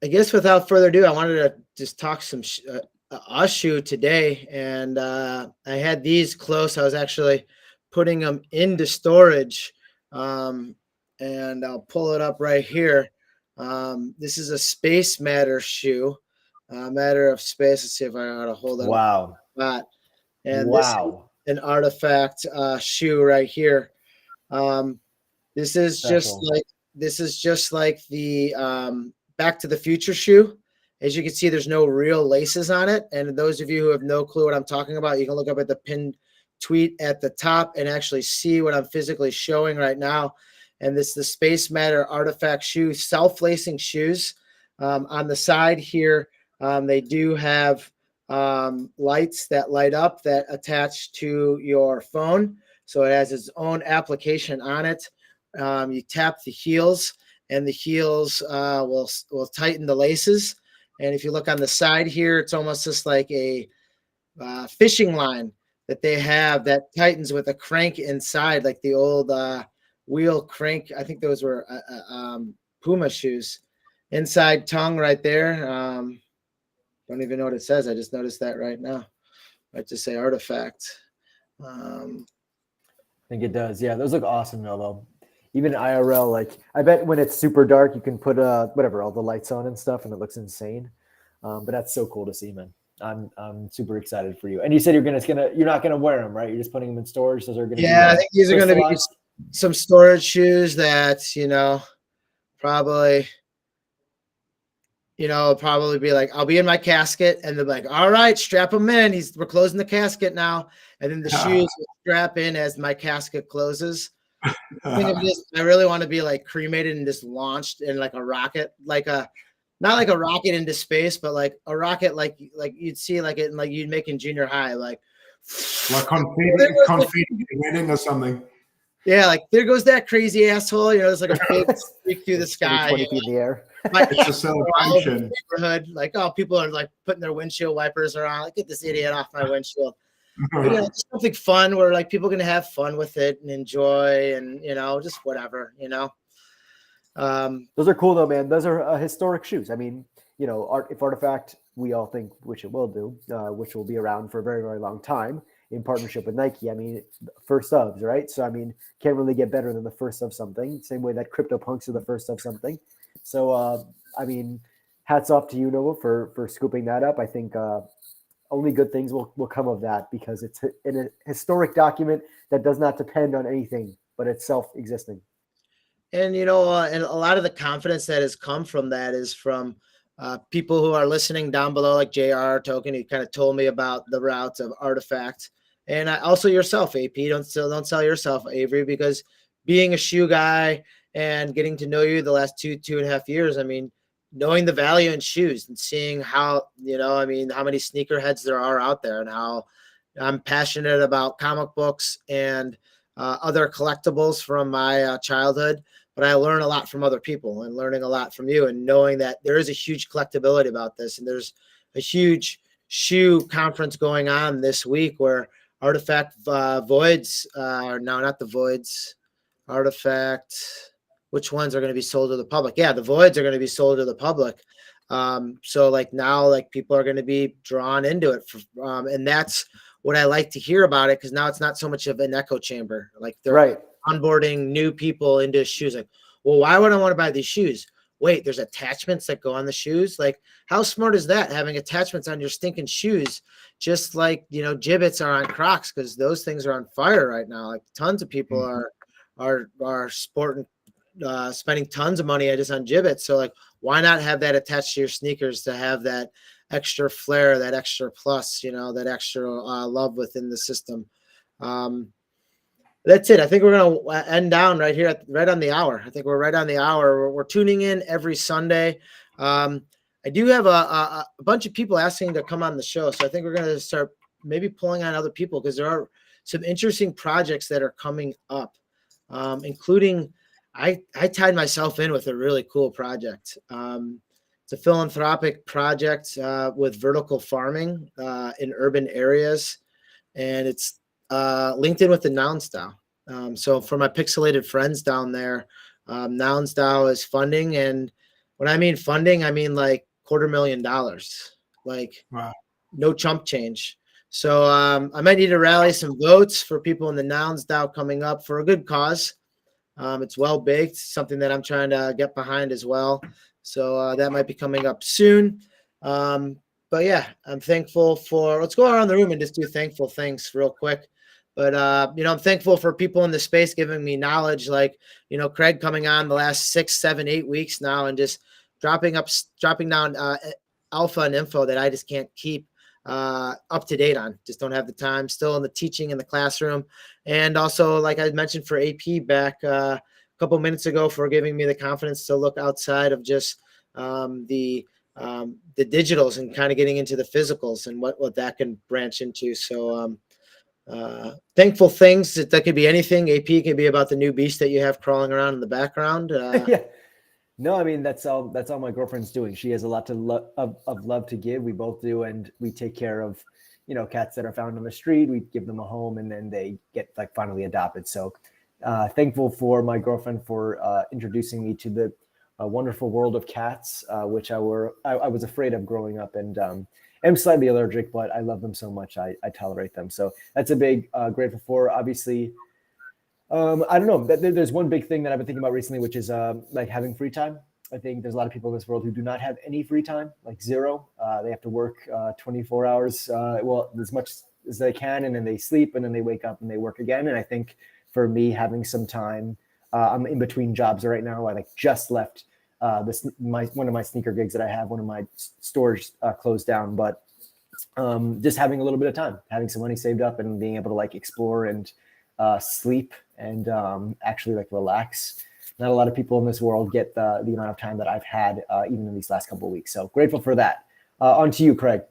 I guess without further ado, I wanted to just talk some Ushu today, and I had these close. I was actually putting them into storage, and I'll pull it up right here. This is a Space Matter shoe, Matter of Space. Let's see if I know how to hold it. Wow! And wow! This is an artifact shoe right here. This is just like the Back to the Future shoe, As you can see, there's no real laces on it. And those of you who have no clue what I'm talking about, you can look up at the pinned tweet at the top and actually see what I'm physically showing right now. And this is the Space Matter Artifact shoe, self-lacing shoes. On the side here, they do have lights that light up that attach to your phone. So it has its own application on it. You tap the heels, and the heels will tighten the laces. And if you look on the side here, it's almost just like a fishing line that they have that tightens with a crank inside, like the old wheel crank. I think those were Puma shoes. Inside tongue right there. Don't even know what it says. I just noticed that right now. I just say Artifact. I think it does. Yeah, those look awesome, Novo. Even IRL, like I bet when it's super dark, you can put whatever, all the lights on and stuff, and it looks insane. But that's so cool to see, man. I'm super excited for you. And you said you're not gonna wear them, right? You're just putting them in storage. Those are gonna I think these are gonna be some storage shoes that probably be like, I'll be in my casket, and they're like, all right, strap them in. We're closing the casket now, and then the shoes will strap in as my casket closes. Think of this, I really want to be like cremated and just launched in like a rocket, not like a rocket into space, but like a rocket like you'd see like you'd make in junior high, like confetti wedding or something. Yeah, like there goes that crazy asshole. There's like a big streak through the sky. 20 feet in the air. It's a celebration. Neighborhood, like, oh, people are like putting their windshield wipers around. Like, get this idiot off my windshield. But, just something fun where like people can have fun with it and enjoy, and just whatever. Those are cool though, man. Those are historic shoes. I mean, if Artifact, we all think, which it will do, which will be around for a very, very long time in partnership with Nike. I mean, first ofs, right? So I mean, can't really get better than the first of something. Same way that CryptoPunks are the first of something. So I mean, hats off to you, Nova, for scooping that up. I think only good things will come of that, because it's in a historic document that does not depend on anything, but it's self-existing. And, and a lot of the confidence that has come from that is from people who are listening down below, like JR Token, who kind of told me about the routes of Artifact. And also yourself, AP. Don't sell yourself, Avery, because being a shoe guy and getting to know you the last 2.5 years, I mean, knowing the value in shoes and seeing how, how many sneakerheads there are out there, and how I'm passionate about comic books and other collectibles from my childhood. But I learn a lot from other people, and learning a lot from you, and knowing that there is a huge collectability about this. And there's a huge shoe conference going on this week where Artifact voids, no, not the voids, Artifact, which ones are going to be sold to the public? Yeah, the voids are going to be sold to the public. So like now, like people are going to be drawn into it. And that's what I like to hear about it, because now it's not so much of an echo chamber. Like they're onboarding new people into shoes. Like, well, why would I want to buy these shoes? Wait, there's attachments that go on the shoes. Like, how smart is that? Having attachments on your stinking shoes, just like, gibbets are on Crocs, because those things are on fire right now. Like tons of people are sporting, spending tons of money just on gibbets. So like, why not have that attached to your sneakers to have that extra flair, that extra plus, that extra love within the system. That's it. I think we're going to end down right here, right on the hour. I think we're right on the hour. We're tuning in every Sunday. I do have a bunch of people asking to come on the show. So I think we're going to start maybe pulling on other people, because there are some interesting projects that are coming up, including I tied myself in with a really cool project. It's a philanthropic project with vertical farming in urban areas, and it's linked in with the Nouns DAO. So for my pixelated friends down there, Nouns DAO is funding, and when I mean funding, I mean like $250,000, like no chump change. So I might need to rally some votes for people in the Nouns DAO coming up for a good cause. It's well baked, something that I'm trying to get behind as well. So that might be coming up soon. But yeah, I'm thankful for, let's go around the room and just do thankful things real quick. But, I'm thankful for people in the space giving me knowledge, like, Craig coming on the last 6, 7, 8 weeks now, and just dropping down alpha and info that I just can't keep up to date on. Just don't have the time. Still in the teaching in the classroom. And also, like I mentioned for AP back a couple minutes ago, for giving me the confidence to look outside of just the digitals and kind of getting into the physicals and what that can branch into. So thankful things that could be anything. AP can be about the new beast that you have crawling around in the background. Yeah. No, I mean, that's all my girlfriend's doing. She has a lot of love to give. We both do. And we take care of, cats that are found on the street. We give them a home, and then they get like finally adopted. So thankful for my girlfriend for introducing me to the wonderful world of cats, which I was afraid of growing up, and I'm slightly allergic, but I love them so much. I tolerate them. So that's a big grateful for. Obviously, I don't know. There's one big thing that I've been thinking about recently, which is like having free time. I think there's a lot of people in this world who do not have any free time, like zero. They have to work 24 hours, well, as much as they can, and then they sleep, and then they wake up and they work again. And I think for me, having some time, I'm in between jobs right now. I just left one of my sneaker gigs that I have. One of my stores closed down, but just having a little bit of time, having some money saved up, and being able to explore and sleep and actually relax. Not a lot of people in this world get the amount of time that I've had even in these last couple of weeks. So grateful for that. On to you, Craig.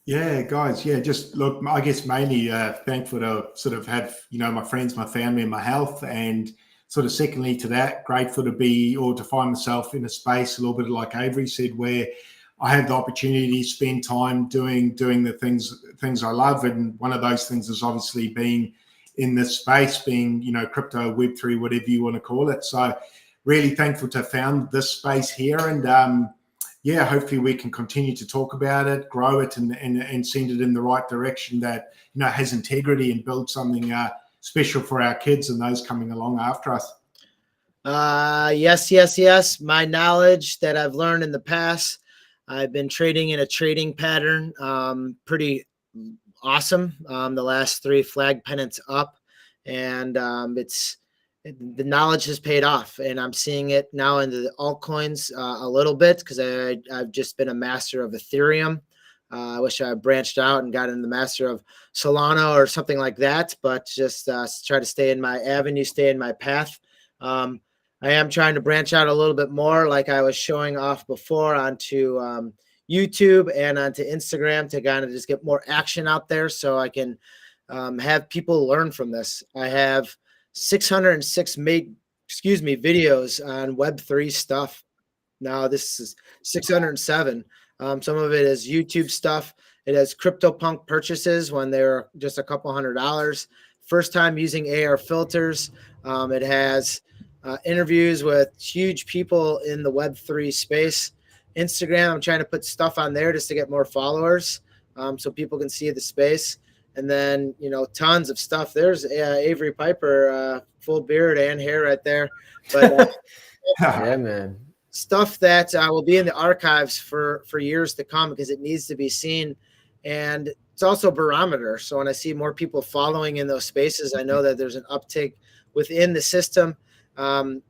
Yeah, guys. Yeah, just look, I guess mainly thankful to sort of have, my friends, my family, and my health. And sort of secondly to that, grateful to find myself in a space a little bit like Avery said, where I have the opportunity to spend time doing the things I love. And one of those things is obviously being in this space, being, crypto, Web3, whatever you want to call it. So really thankful to have found this space here. And hopefully we can continue to talk about it, grow it, and send it in the right direction that, has integrity and build something special for our kids and those coming along after us. Yes. My knowledge that I've learned in the past, I've been trading in a trading pattern, pretty awesome. The last 3 flag pennants up, and the knowledge has paid off, and I'm seeing it now into the altcoins a little bit, because I've just been a master of Ethereum. I wish I branched out and got into the master of Solana or something like that, but just try to stay in my avenue, stay in my path. I am trying to branch out a little bit more, like I was showing off before, onto YouTube and onto Instagram, to kind of just get more action out there, so I can have people learn from this. I have 606 videos on Web3 stuff. Now this is 607. Some of it is YouTube stuff. It has CryptoPunk purchases when they were just a couple $100. First time using AR filters. It has interviews with huge people in the Web3 space. Instagram, I'm trying to put stuff on there just to get more followers, so people can see the space. And then, tons of stuff. There's Avery Piper, full beard and hair right there. But yeah, man. Stuff that will be in the archives for years to come, because it needs to be seen. And it's also a barometer. So when I see more people following in those spaces, I know that there's an uptick within the system. And,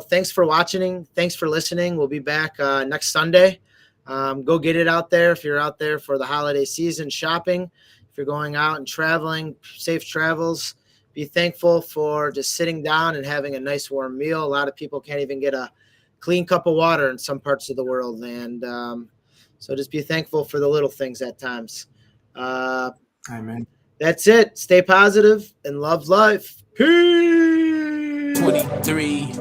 thanks for watching. Thanks for listening. We'll be back next Sunday. Go get it out there. If you're out there for the holiday season shopping, if you're going out and traveling, safe travels. Be thankful for just sitting down and having a nice warm meal. A lot of people can't even get a clean cup of water in some parts of the world. And so just be thankful for the little things at times. Amen. That's it. Stay positive and love life. Peace. 23,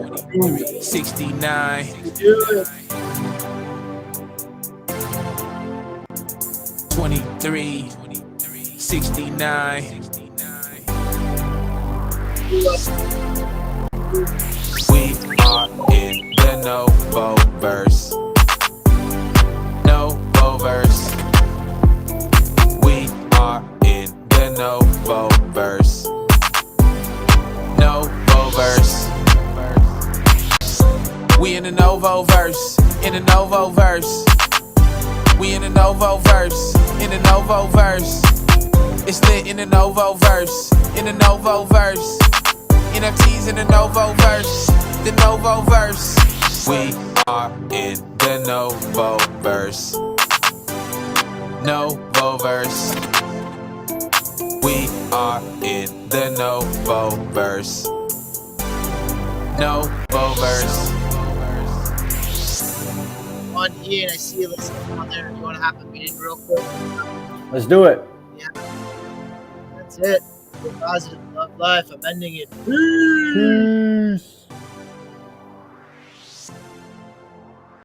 69. 23, 69. We are in the NovoVerse. NovoVerse. We are in the NovoVerse. NovoVerse. We in the NovoVerse. In the NovoVerse. We in the NovoVerse. In the NovoVerse. It's lit in the NovoVerse. In the NovoVerse. NFTs in the NovoVerse. The NovoVerse. We are in the NovoVerse. NovoVerse. We are in the NovoVerse. NovoVerse. On here, and I see you listening on there. You want to have a meeting real quick? Let's do it. Yeah. That's it. Positive love life. I'm ending it. Peace.